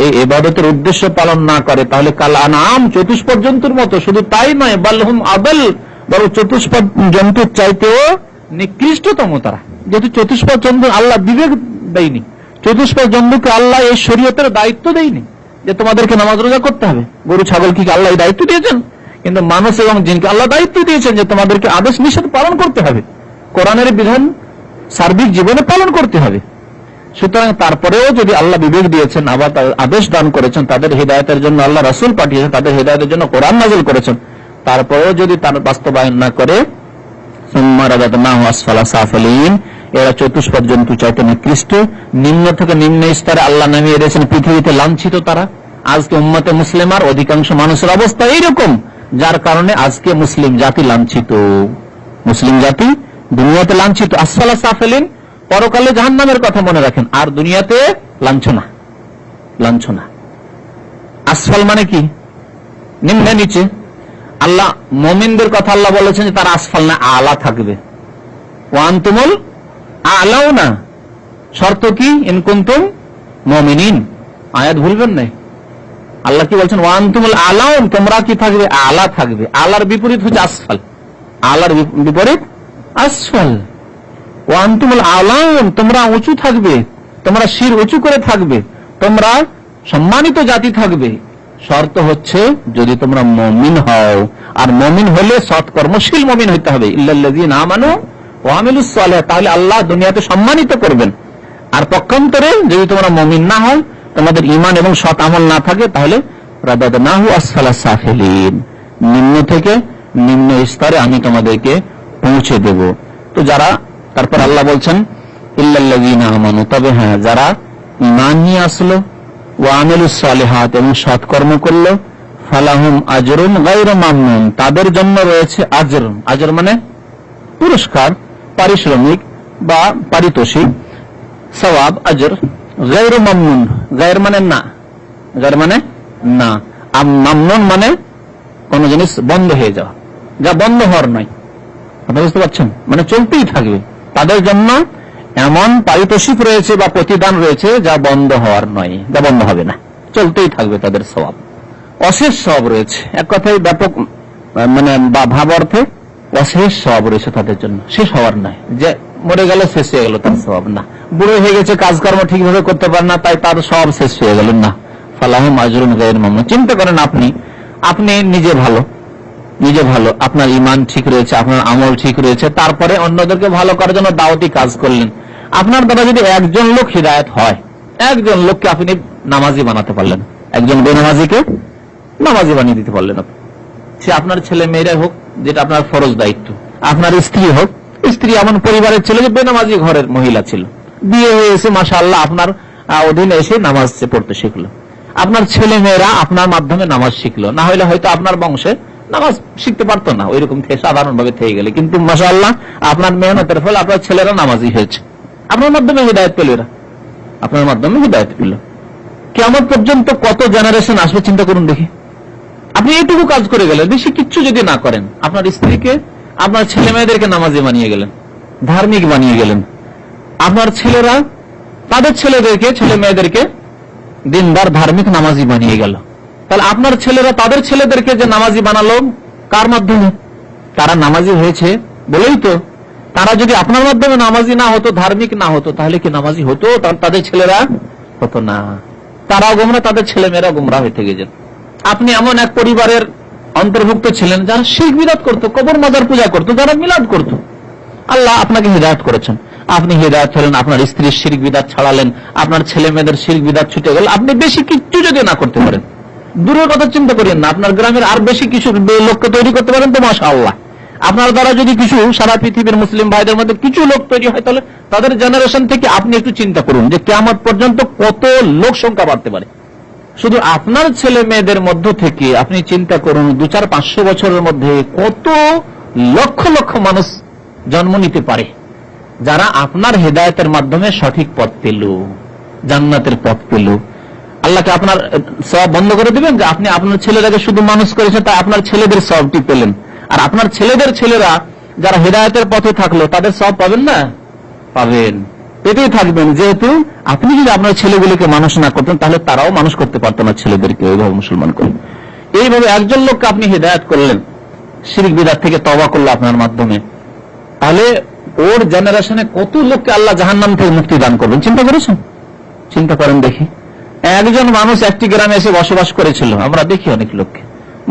এই ইবাদতের উদ্দেশ্য পালন না করে, তাহলে কাল আনআম, চতুষ্পদ জন্তুর মতো। শুধু তাই নয়, বালহুম আদাল, বরং চতুষ্পদ জন্তুর চাইতেও নিকৃষ্টতম তারা। যেহেতু চতুষ্পদ জন্তু আল্লাহ বিবেক দেয়নি, চতুষ্পদ জন্তুকে আল্লাহ এই শরীয়তের দায়িত্ব দেয়নি যে তোমাদেরকে নামাজ রোজা করতে হবে। গরু ছাগল কি আল্লাহ এই দায়িত্ব দিয়েছেন? কিন্তু মানুষ এবং জিনকে আল্লাহ দায়িত্ব দিয়েছেন যে তোমাদেরকে আদেশ নিষেধ পালন করতে হবে, কোরআনের বিধান সার্বিক জীবনে পালন করতে হবে। সুতরাং তারপরেও যদি আল্লাহ বিবেক দিয়েছেন, আবার আদেশ দান করেছেন, তাদের হিদায়তের জন্য আল্লাহ রাসূল পাঠিয়েছেন, তাদের হিদায়তের জন্য কোরআন নাযিল করেছেন, তারপরেও যদি তার বাস্তবায়ন না করে, সুম্মা রাদাদনাহু আসফালা সাফিলিন, এরা চতুষ্পদ জন্তু চাইতে নিকৃষ্ট, নিম্ন থেকে নিম্ন স্তরে আল্লাহ নামিয়ে দিয়েছেন পৃথিবীতে লাঞ্ছিত তারা। আজকে উম্মতে মুসলিমার অধিকাংশ মানুষের অবস্থা এইরকম, যার কারণে আজকে মুসলিম জাতি লাঞ্ছিত, মুসলিম জাতি দুনিয়াতে লাঞ্ছিত। আসফালা সাফিলিন, পরকালে জাহান্নামের কথা মনে রাখেন, আর দুনিয়াতে লাঞ্ছনা। লাঞ্ছনা আসফাল মানে কি? নিম্নে, নিচে। আল্লাহ মুমিনদের কথা আল্লাহ বলেছেন যে তারা আসফাল না, আলা থাকবে। ওয়া আনতুমুল আ'লাউনা, শর্ত কি? ইন কুনতুম মুমিনিন, আয়াত ভুলবেন না। আল্লাহ কি বলছেন? ওয়া আনতুমুল আ'লাউন, তোমরা কি থাকবে? আলা থাকবে। আলার বিপরীত হচ্ছে আসফাল, আলার বিপরীত আসফাল। ওয়া আনতুমুল আ'লাউন, তোমরা উঁচু থাকবে, তোমরা শির উঁচু করে থাকবে, তোমরা সম্মানিত জাতি থাকবে। শর্ত হচ্ছে যদি তোমরা মুমিন হও, আর মুমিন হলে সৎকর্মশীল মুমিন হইতে হবে। ইল্লাল্লাযীনা আমানু ওয়া আমিলুস সালিহাত, তাহলে আল্লাহ দুনিয়াতে সম্মানিত করবেন। আর পক্ষান্তরে যদি তোমরা মুমিন না হও, তোমাদের ঈমান এবং সৎ আমল না থাকে, তাহলে রাদাদনাহু আসফালা সাফিলিন, নিম্ন থেকে নিম্ন স্তরে আমি তোমাদেরকে পৌঁছে দেব। তো যারা, তারপর আল্লাহ বলছেন ইল্লাল্লাযীনা আমানু, তবে হ্যাঁ যারা ঈমান নিয়ে আসলো, ওয়া আমিলুস সালিহাত, এবং সৎকর্ম করলো, ফালাহুম আজরুন গায়রু মামনুন, তাদের জন্য রয়েছে আজর। আজর মানে পুরস্কার, পারিশ্রমিক বা পারিতোষিক, সওয়াব, আজর। গায়রু মামনুন, গায়র মানে না, গায়র মানে না, মামনুন মানে কোন জিনিস বন্ধ হয়ে যাওয়া, যা বন্ধ হওয়ার নয়। আপনি বুঝতে পারছেন? মানে চলতেই থাকবে। তাদের জন্য এমন পারিতোষিক রয়েছে বা প্রতিদান রয়েছে যা বন্ধ হওয়ার নয়, যা বন্ধ হবে না, চলতেই থাকবে তাদের সওয়াব। অশেষ সওয়াব রয়েছে, এক কথায় ব্যাপক মানে বা ভাব অর্থে অশেষ সওয়াব রয়েছে তাদের জন্য, শেষ হওয়ার নয়, যে মরে গেল শেষ হয়ে গেল তার সওয়াব না, বুড়ো হয়ে গেছে কাজকর্ম ঠিকভাবে করতে পারে না তাই তার সওয়াব শেষ হয়ে গেল না। ফালাহুম আজরুন গায়রু মামনুন। চিন্তা করেন, আপনি নিজে ভালো, নিজে ভালো, আপনার ঈমান ঠিক রয়েছে, আপনার আমল ঠিক রয়েছে, তারপরে অন্যদেরকে ভালো করার জন্য দাওয়াতি কাজ করলেন। আপনার দ্বারা যদি একজন লোক হিদায়াত হয়, একজন লোককে আপনি নামাজি বানাতে পারলেন, একজন বেনামাজিকে নামাজি বানিয়ে দিতে পারলেন, সে আপনার ছেলে মেয়েরাই হোক, যেটা আপনার ফরজ দায়িত্ব, আপনার স্ত্রী হোক, স্ত্রী এমন পরিবারের ছেলে যে বেনামাজি ঘরের মহিলা ছিল, বিয়ে হয়ে এসে মাশাআল্লাহ আপনার অধীনে এসে নামাজ পড়তে শিখলো, আপনার ছেলে মেয়েরা আপনার মাধ্যমে নামাজ শিখলো, না হলে হয়তো আপনার বংশে নামাজ শিখতে পারতো না, ওইরকম সাধারণ ভাবে থেকে গেলে, কিন্তু মাশাআল্লাহ আপনার মেহনতের ফলে আপনার ছেলেরা নামাজি হয়েছে, আপনার মাধ্যমে হিদায়াত পেল, এরা আপনার মাধ্যমে হিদায়াত পেল। কিয়ামত পর্যন্ত কত জেনারেশন আসবে চিন্তা করুন দেখি। আপনি এইটুকু কাজ করে গেলেন, বেশি কিচ্ছু যদি না করেন, আপনার স্ত্রীকে, আপনার ছেলে মেয়েদেরকে নামাজি বানিয়ে গেলেন, ধার্মিক বানিয়ে গেলেন, আপনার ছেলেরা তাদের ছেলেদেরকে, ছেলে মেয়েদেরকে দিনদার ধার্মিক নামাজি বানিয়ে গেল, তাহলে আপনার ছেলেরা তাদের ছেলেদেরকে যে নামাজি বানালো কার মাধ্যমে? তারা নামাজি হয়েছে বলেই তো। তারা যদি আপনার মাধ্যমে নামাজি না হতো, ধার্মিক না হতো, তাহলে কি নামাজি হতো? তাদের ছেলেরা হতো না। তারাও গোমরা, তাদের ছেলে মেয়েরা গোমরা হয়ে থেকে যেত। আপনি এমন এক পরিবারের অন্তর্ভুক্ত ছিলেন যারা শিরক বিদআত করতো, কবর মাজার পূজা করতো, যারা মিলাদ করতো। আল্লাহ আপনাকে হিদায়াত করেছেন, আপনি হিদায়াত হলেন, আপনার স্ত্রীর শিরক বিদআত ছাড়ালেন, আপনার ছেলে মেয়েদের শিরক বিদআত ছুটে গেল। আপনি বেশি কিচ্ছু যদি না করতে পারেন, দূরের কথা চিন্তা করেন না, আপনার গ্রামের আর বেশি কিছু লোককে তৈরি করতে পারেন তো মাশাআল্লাহ। আপনার দ্বারা যদি কিছু সারা পৃথিবীর মুসলিম ভাইদের মধ্যে কিছু লোক তৈরি হয়, তাহলে তাদের জেনারেশন থেকে আপনি একটু চিন্তা করুন যে কিয়ামত পর্যন্ত কত লোক সংখ্যা বাড়তে পারে। শুধু আপনার ছেলে মেয়েদের মধ্য থেকে আপনি চিন্তা করুন 200-500 বছরের মধ্যে কত লক্ষ লক্ষ মানুষ জন্ম নিতে পারে, যারা আপনার হেদায়েতের মাধ্যমে সঠিক পথ পেল, জান্নাতের পথ পেল। আল্লাহকে আপনার সওয়াব বন্ধ করে দিবেন যে আপনি আপনার ছেলেরাকে শুধু মানুষ করেছেন, তাই আপনার ছেলেদের সওয়াবটি পেলেন, আর আপনার ছেলেদের ছেলেরা যারা হেদায়েতের পথে থাকলো তাদের সওয়াব পাবেন না? পাবেন, পেতেই থাকবেন। যেহেতু আপনি যদি আপনার ছেলেগুলিকে মানুষ না করতেন, তাহলে তারাও মানুষ করতে পারতো না ছেলেদেরকে ওইভাবে মুসলমান করে। এইভাবে একজন লোককে আপনি হেদায়েত করলেন, শিরক বিদআত থেকে তওবা করলো আপনার মাধ্যমে, তাহলে ওর জেনারেশনে কত লোককে আল্লাহ জাহান্নাম থেকে মুক্তি দান করবেন চিন্তা করেছেন? চিন্তা করেন দেখি। একজন মানুষ একটি গ্রামে এসে বসবাস করেছিল, আমরা দেখি অনেক লোককে,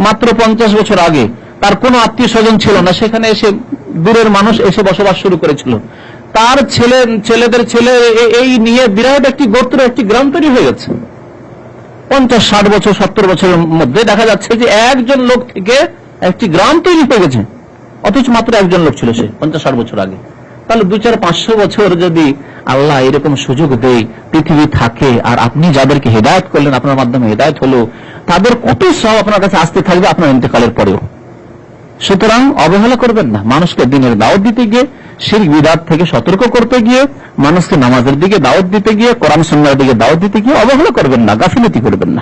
মাত্র 50 বছর আগে তার কোনো আত্মীয় স্বজন ছিল না, সেখানে এসে দূরের মানুষ এসে বসবাস শুরু করেছিল। তার ছেলেদের ছেলে এই নিয়ে বিরাট একটি গোত্র, একটি গ্রাম তৈরি হয়ে গেছে। 50-60 বছর 70 বছরের মধ্যে দেখা যাচ্ছে যে একজন লোক থেকে একটি গ্রাম তৈরি হয়ে গেছে, অথচ মাত্র একজন লোক ছিল সে 50-60 বছর আগে। তাহলে 200-500 বছর যদি আল্লাহ এরকম সুযোগ দেয়, পৃথিবী থাকে, আর আপনি যাদেরকে হেদায়েত করলেন, আপনার মাধ্যমে হেদায়েত হলো, তাদের কত সওয়াব আপনার কাছে আসতে থাকবে আপনার ইন্তেকালের পরেও। সুতরাং অবহেলা করবেন না। মানুষকে দিনের দাওয়াত দিতে গিয়ে, শিরক বিদআত থেকে সতর্ক করতে গিয়ে, মানুষকে নামাজের দিকে দাওয়াত দিতে গিয়ে, কোরআন সুন্নাহর দিকে দাওয়াত দিতে গিয়ে অবহেলা করবেন না, গাফিলতি করবেন না।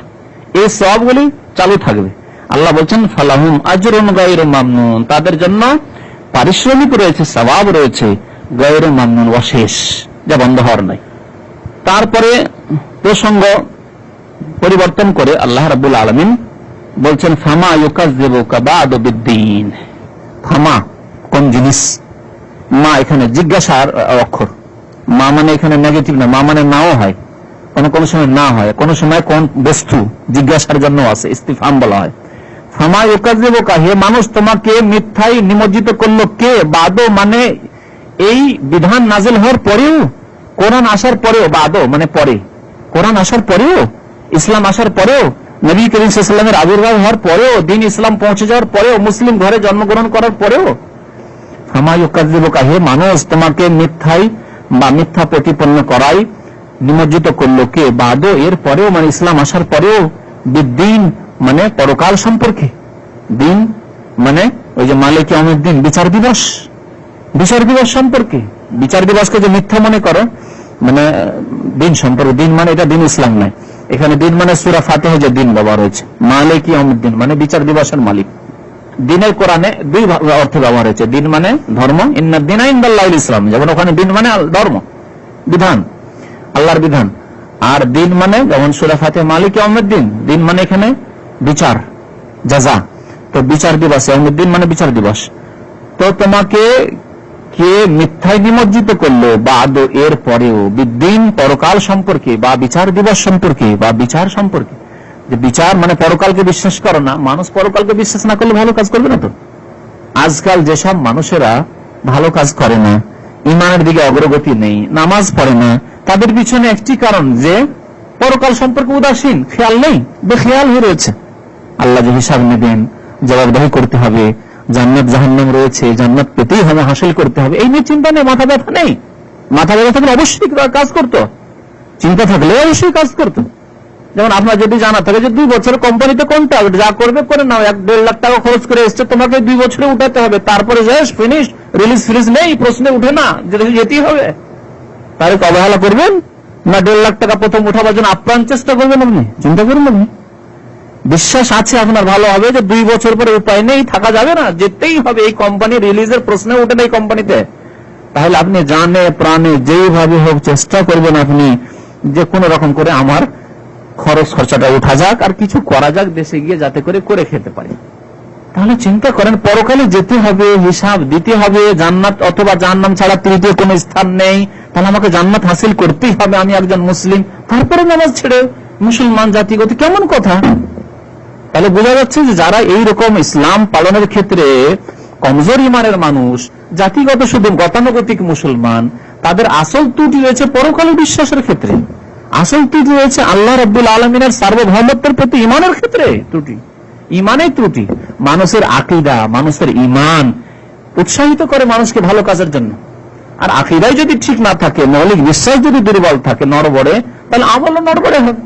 এই সওয়াবগুলি চালু থাকবে। আল্লাহ বলছেন ফালাহুম আজরুন গায়রু মামনুন, তাদের জন্য পারিশ্রমিক রয়েছে, সওয়াব রয়েছে, গায়রু মামনুন, অশেষ, যা বন্ধ হওয়ার নাই। তারপরে প্রসঙ্গ পরিবর্তন করে আল্লাহ রাব্বুল আলামিন বলছেন ফামা ইউকাযযিবুকা বা'দু বিদ্দীন। ফামা কোন জিনিস? মা এখানে জিজ্ঞাসার অক্ষর। মা মানে এখানে নেগেটিভ না, মা মানে নাও হয়, কোন সময় না হয়, কোন সময় কোন বস্তু জিজ্ঞাসার জন্য আছে, ইস্তিফহাম বলা হয়। ফামা ইউকাযযিবুকা, হে মানুষ তোমাকে মিথ্যায় নিমজ্জিত করলো কে? বাদো মানে এই বিধান নাযিল হওয়ার পরেও, কোরআন আসার পরেও, বাদো মানে পরে, কোরআন আসার পরেও, ইসলাম আসার পরেও, নবী করিম সাল্লাল্লাহু আলাইহি ওয়াসাল্লামের আবির্ভাব হওয়ার পরেও, দিন ইসলাম পৌঁছে যাওয়ার পরেও, মুসলিম ঘরে জন্মগ্রহণ করার পরেও, ফামা ইউকাযযিবুকা, হে মানুষ তোমাকে মিথ্যায় বা মিথ্যা প্রতিপন্ন করাই নিমজ্জিত করলো কে? বাদো এর পরেও, মানে ইসলাম আসার পরেও, বিদ্দিন মানে পরকাল সম্পর্কে, দিন মানে ওই যে মালিক ইয়াউমিদ দিন, বিচার দিবস, বিচার দিবস সম্পর্কে। বিচার দিবসকে যে মিথ্যা মনে করো, মানে দিন সম্পর্কে, দিন মানে এটা দিন ইসলাম নয়, এখানে দিন মানে সূরা ফাতিহা যে দিন ব্যবহার হয়েছে, মালিক ইয়াউমিদ দিন মানে বিচার দিবসের মালিক। দিনের কোরআনে দুই অর্থে ব্যবহার হয়েছে, দিন মানে ধর্ম, ইন্নাদ দীনা ইনদাল্লাহিল ইসলাম, যেমন ওখানে দিন মানে ধর্ম, বিধান, আল্লাহর বিধান, আর দিন মানে যেমন সূরা ফাতিহা মালিক ইয়াউমিদ দিন, দিন মানে এখানে বিচার, জাযা। তো বিচার দিবস, ইয়াউমিদ দিন মানে বিচার দিবস। তো তোমাকে কে মিথ্যায় নিমজ্জিত করলো? বাদ এর পরেও, বিদ্দিন পরকাল সম্পর্কে, বা বিচার দিবস সম্পর্কে, বা বিচার সম্পর্কে। যে বিচার মানে পরকালকে বিশ্বাস করো না, মানুষ পরকালকে বিশ্বাস না করলে ভালো কাজ করবে না। তো আজকাল যেসব মানুষেরা ভালো কাজ করে না, ইমানের দিকে অগ্রগতি নেই, নামাজ পড়ে না, তাদের পিছনে একটি কারণ যে পরকাল সম্পর্কে উদাসীন, খেয়াল নেই, বেখেয়াল হয়ে রয়েছে। আল্লাহ যে হিসাব নেবেন, জবাবদিহি করতে হবে, জান্নাত জাহান্নাম রয়েছে, জান্নাত পেতেই হবে, হাসিল করতে হবে, এই নিয়ে চিন্তা নেই, মাথা ব্যথা নেই। মাথা ব্যথা থাকলে অবশ্যই কাজ করতো, চিন্তা থাকলে অবশ্যই কাজ করতো। যেমন আপনার যদি জানা থাকে যে 2 বছর কোম্পানিতে কন্ট্রাক্ট, যা করবে করে নাও, 1-1.5 লাখ টাকা খরচ করে এসছে, তোমাকে 2 বছরে উঠাতে হবে, তারপরে ফিনিশ, রিলিজ ফিলিজ নেই, প্রশ্নে উঠে না, যেতেই হবে। তাহলে অবহেলা করবেন না 1.5 লাখ টাকা প্রথম উঠাবার জন্য আপ্রাণ চেষ্টা করবেন? আপনি চিন্তা করুন, আপনি বিশ্বাস আছে আপনার ভালো হবে যে 2 বছর পরে উপায় নেই, থাকা যাবে না, যেতেই হবে, এই কোম্পানি রিলিজের প্রশ্নে উঠে না এই কোম্পানিতে। তাহলে আপনি জানে প্রাণে যেইভাবে হোক চেষ্টা করবেন আপনি যে কোন রকম করে আমার খরচ খরচাটা উঠা যাক আর কিছু করা যাক দেশে গিয়ে, যাতে করে খেতে পারি। তাহলে চিন্তা করেন, পরকালে যেতে হবে, হিসাব দিতে হবে, জান্নাত অথবা জাহান্নাম ছাড়া তৃতীয় কোন স্থান নেই, তাহলে আমাকে জান্নাত হাসিল করতেই হবে, আমি একজন মুসলিম, তারপরে নামাজ ছেড়ে মুসলমান জাতিগত, কেমন কথা? তাহলে বোঝা যাচ্ছে যে যারা এইরকম ইসলাম পালনের ক্ষেত্রে কমজোর ইমানের মানুষ, জাতিগত শুধু গতানুগতিক মুসলমান, তাদের আসল ত্রুটি রয়েছে পরকালে বিশ্বাসের ক্ষেত্রে, আসল ত্রুটি রয়েছে আল্লাহ রাব্বুল আলামিনের সার্বভৌমত্বের প্রতি ইমানের ক্ষেত্রে ত্রুটি, ইমানের ত্রুটি। মানুষের আকীদা, মানুষের ইমান উৎসাহিত করে মানুষকে ভালো কাজের জন্য, আর আকীদাই যদি ঠিক না থাকে, মৌলিক বিশ্বাস যদি দুর্বল থাকে, নড়বড়ে, তাহলে আমলও নড়বড়ে হবে।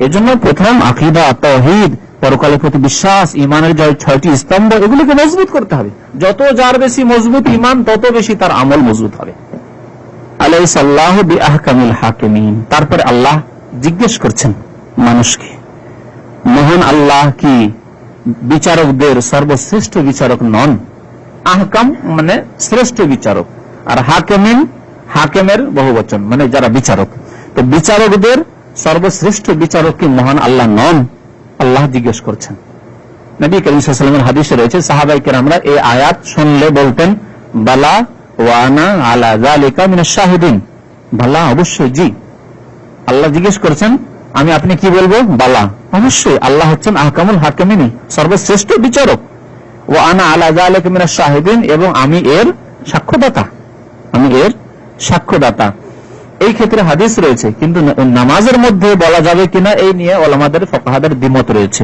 এজন্য প্রথম আকীদা, তাওহীদ, পরকালের প্রতি বিশ্বাস, ইমানের যে 6টি স্তম্ভ, এগুলিকে মজবুত করতে হবে। যত যার বেশি মজবুত ইমান, তত বেশি তার আমল মজবুত হবে। আলাইসাল্লাহু বিআহকামিল হাকিমিন। তারপরে আল্লাহ জিজ্ঞেস করছেন মানুষকে, মহান আল্লাহ কি বিচারকদের সর্বশ্রেষ্ঠ বিচারক নন? আহকাম মানে শ্রেষ্ঠ বিচারক, আর হাকিমিন হাকিমের বহুবচন, মানে যারা বিচারক। তো বিচারকদের সর্বশ্রেষ্ঠ বিচারক কি মহান আল্লাহ নন? আল্লাহ জিজ্ঞেস করছেন। নবী করিম সাল্লাল্লাহু আলাইহি ওয়াসাল্লামের হাদিসে রয়েছে, সাহাবায়ে কেরামরা এই আয়াত শুনলে বলতেন, বালা ওয়া আনা আলা যালিকা মিনাশ শাহিদিন। বালা, অবশ্যই, জি। আল্লাহ জিজ্ঞেস করছেন, আমি আপনি কি বলবো? বালা, অবশ্যই। আল্লাহ হচ্ছেন আহকামুল হাকিমিন, সর্বশ্রেষ্ঠ বিচারক। ওয়া আনা আলা যালিকা মিনাশ শাহিদিন, এবং আমি এর সাক্ষ্যদাতা, আমি এর সাক্ষ্যদাতা। এই ক্ষেত্রে হাদিস রয়েছে, কিন্তু নামাজের মধ্যে বলা যাবে কিনা এই নিয়ে ওলামাদের ফুকাহাদের দ্বিমত রয়েছে।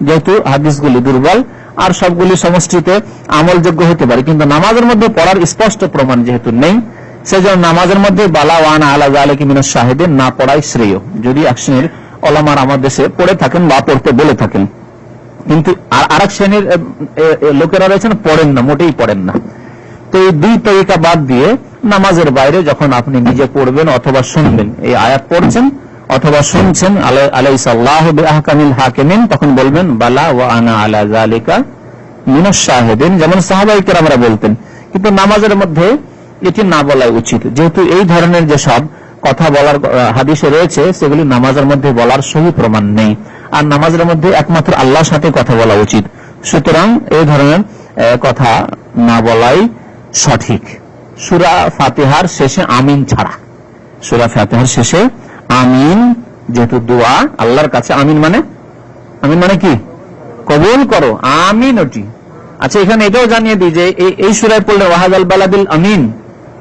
যেহেতু হাদিসগুলি দুর্বল আর সবগুলি সমষ্টিতে আমলযোগ্য হতে পারে, কিন্তু নামাজের মধ্যে পড়ার স্পষ্ট প্রমাণ যেহেতু নেই, সেজন্য নামাজের মধ্যে বালা ওয়ানা আলা যালিকা মিনাশ শাহিদিন না পড়াই শ্রেয়। যদি এক শ্রেণীর ওলামার আমার দেশে পড়ে থাকেন বা পড়তে বলে থাকেন, কিন্তু আরেক শ্রেণীর লোকেরা রয়েছেন পড়েন না, মোটেই পড়েন না। তো এই দুই তরিকা বাদ দিয়ে নামাজের বাইরে যখন আপনি নিজে পড়বেন অথবা শুনবেন, এই আয়াত পড়ছেন অথবা শুনছেন আলাইসাল্লাহু বিআহকামিল হাকিমিন, তখন বলবেন বালা ওয়া আনা আলা যালিকা মিনাশ শাহিদিন, যেমন সাহাবায়ে কেরামরা বলতেন। কিন্তু নামাজের মধ্যে এটি না বলাই উচিত, যেহেতু এই ধরনের যে সব কথা বলার হাদিসে রয়েছে সেগুলি নামাজের মধ্যে বলার সহি প্রমাণ নেই, আর নামাজের মধ্যে একমাত্র আল্লাহর সাথে কথা বলা উচিত। সুতরাং এই ধরনের কথা না বলাই সঠিক। সূরা ফাতিহার শেষে আমিন ছাড়া, সূরা ফাতিহার শেষে আমিন যেহেতু দোয়া আল্লাহর কাছে, আমিন মানে কি? কবুল করো, আমিন ওটি। আচ্ছা, এখানে এটাও জানিয়ে দিই যে এই সূরায় পড়লেন ওয়াহাদাল বালাদিল আমিন,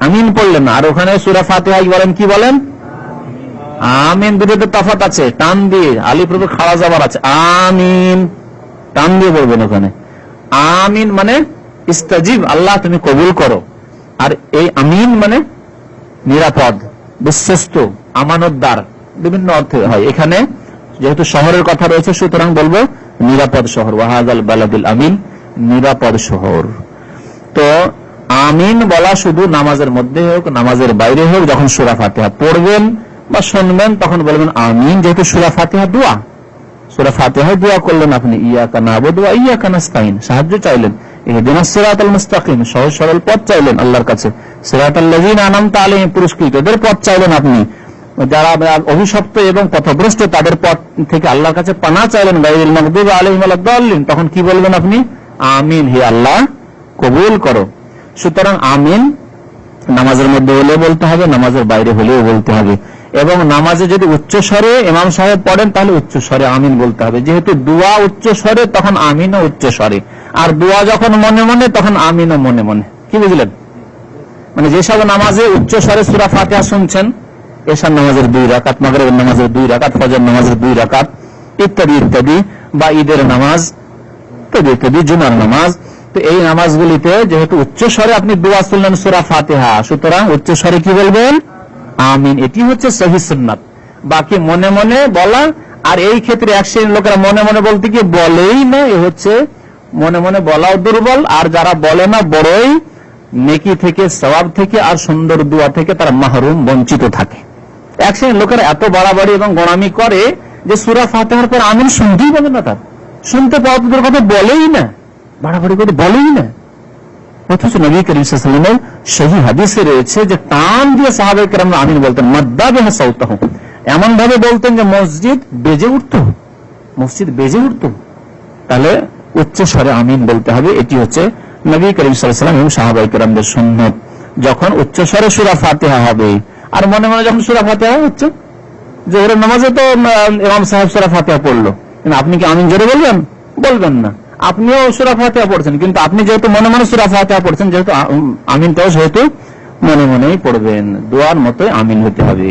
আমিন পড়লেন না, আর ওখানে সূরা ফাতিহায় বলেন কি বলেন? আমিন। দুটোতে তফাৎ আছে, টান দিয়ে, আলিফ রুবে খাড়া যাবার আছে, আমিন টান দিয়ে বলবেন ওখানে। আমিন মানে ইস্তাজিব, আল্লাহ তুমি কবুল করো, আর এই আমিন মানে নিরাপদ, বিশ্বস্ত, আমানতদার, বিভিন্ন অর্থে হয়। এখানে যেহেতু শহরের কথা রয়েছে, সুতরাং বলবো নিরাপদ শহর, ওয়াহাদাল বালাদিল আমিন, নিরাপদ শহর। তো আমিন বলা শুধু নামাজের মধ্যে হোক, নামাজের বাইরে হোক, যখন সূরা ফাতিহা পড়বেন বা শুনবেন তখন বলবেন আমিন, যেহেতু সূরা ফাতিহা দোয়া। সূরা ফাতিহায় দোয়া করলেন আপনি, ইয়াকা না'বুদু ওয়া ইয়াকা নাস্তাইন, সাহায্য চাইলেন, ইহদিনাস সিরাতাল মুস্তাকিম, সহজ সরল পথ চাইলেন আল্লাহর কাছে, সিরাতাল লাযিনা আন'আমতা আলাইহিম, পুরস্কৃতদের পথ চাইলেন আপনি, যারা অভিশপ্ত এবং পথভ্রষ্ট তাদের পথ থেকে আল্লাহর কাছে পানাহ চাইলেন, গায়রিল মাগদুবি আলাইহিম ওয়ালাদ দাল্লিন, তখন কি বলবেন আপনি? আমিন, হে আল্লাহ কবুল করো। সুতরাং আমিন নামাজের মধ্যে হলেও বলতে হবে, নামাজের বাইরে হলেও বলতে হবে, এবং নামাজে যদি উচ্চ স্বরে ইমাম সাহেব পড়েন তাহলে উচ্চ স্বরে আমিন বলতে হবে। যেহেতু দোয়া উচ্চ স্বরে, তখন আমিনও উচ্চ স্বরে, আর দোয়া যখন মনে মনে, তখন আমিনও মনে মনে। কি বুঝলেন? মানে যেসব নামাজে উচ্চ স্বরে সূরা ফাতিহা শুনছেন, এশার নামাজের 2 রাকাত, মাগরিবের নামাজের 2 রাকাত, ফজর নামাজের 2 রাকাত, ইত্যাদি ইত্যাদি, বা ঈদের নামাজ ইত্যাদি ইত্যাদি, জুমার নামাজ, তো এই নামাজগুলিতে যেহেতু উচ্চ স্বরে আপনি দোয়া শুনলেন সূরা ফাতিহা, সুতরাং উচ্চ স্বরে কি বলবেন? আমিন। এটি হচ্ছে সহিহ সুন্নাত। বাকি মনে মনে বলা, আর এই ক্ষেত্রে এক শ্রেণীর লোকেরা মনে মনে বলতে গিয়ে বলেই না, এ হচ্ছে মনে মনে বলাও দুর্বল, আর যারা বলে না বড়ই নেকি থেকে, সওয়াব থেকে, আর সুন্দর দোয়া থেকে তারা মাহরুম, বঞ্চিত থাকে। এক শ্রেণীর লোকেরা এত বাড়াবাড়ি এবং গোড়ামি করে যে সূরা ফাতিহার পর আমিন শুনতেই পাবে না, তার শুনতে পাওয়া তোদের কথা বলেই না, বাড়াবাড়ি করে বলেই না। অথচ নবী করিম সাল্লাল্লাহু আলাইহি ওয়াসাল্লামের সহিহ হাদিসে রয়েছে যে টান দিয়ে সাহাবায়ে কেরামরা আমিন বলতেন, মাদ্দা বিহা সাউতাহু, এমন ভাবে বলতেন যে মসজিদ বেজে উঠতো, মসজিদ বেজে উঠতো। তাহলে উচ্চ স্বরে আমিন বলতে হবে। এটি হচ্ছে নবী করিম সাল্লাল্লাহু আলাইহি ওয়াসাল্লাম এবং সাহাবায়ে কেরামদের সুন্নাত। যখন উচ্চ স্বরে সূরা ফাতিহা হবে, আর মনে মনে যখন সূরা ফাতিহা হচ্ছে, জোহরের নামাজে তো ইমাম সাহেব সূরা ফাতিহা পড়লো, কিন্তু আপনি কি আমিন জোরে বলবেন? বলবেন না। আপনিও সূরা ফাতিহা পড়ছেন, কিন্তু আপনি যেহেতু মনে মনে সূরা ফাতিহা পড়ছেন, যেহেতু আমিনটাও সেহেতু মনে মনেই পড়বেন। দোয়ার মতোই আমিন হতে হবে।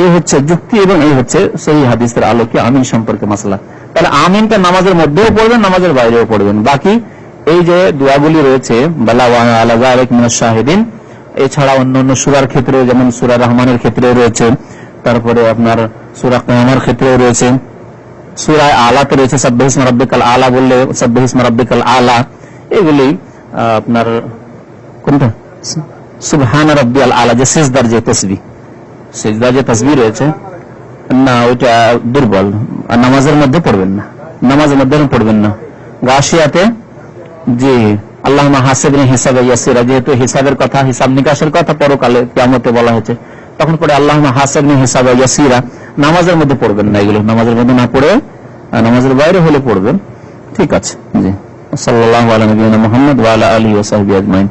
এই হচ্ছে যুক্তি এবং এই হচ্ছে সহিহ হাদিসের আলোকে আমিন সম্পর্কে মাসলা। তাহলে আমিনটা নামাজের মধ্যেও পড়বেন, নামাজের বাইরেও পড়বেন। বাকি এই যে দোয়াগুলি রয়েছে বালা ওয়া আলা যালিক মিনাশ শাহিদিন, এছাড়া অন্য অন্য সূরার ক্ষেত্রে, যেমন সূরা রহমানের ক্ষেত্রে রয়েছে, তারপরে আপনার সূরা কিয়ামার ক্ষেত্রে রয়েছে, সূরা আলাতে রয়েছে সাব্বিহিসমা রাব্বিকাল আলা বললে সাব্বিহিসমা রাব্বিকাল আলা। এগুলি আপনার কোনটা সুবহান রাব্বিয়াল আলা, যে সিজদার যে তাসবিহ, সিজদার যে তাসবিহ রয়েছে না, ওইটা দুর্বল, আর নামাজের মধ্যে পড়বেন না, নামাজের মধ্যে পড়বেন না। গাশিয়াতে জি আল্লাহুম্মা হাসিবনি হিসাবান ইয়াসিরা, যেহেতু হিসাবের কথা, হিসাব নিকাশের কথা পরকালে কিয়ামতে বলা হয়েছে, তখন পড়ে আল্লাহুম্মা হাসিবনি হিসাবান ইয়াসিরা। নামাজের মধ্যে পড়বেন না, এগুলো নামাজের মধ্যে না পড়ে নামাজের বাইরে হলে পড়বেন। ঠিক আছে জি। সাল্লাল্লাহু আলা নবিয়িনা মুহাম্মদ ওয়া আলা আলিহি ওয়া সাহবিহি আজমাইন।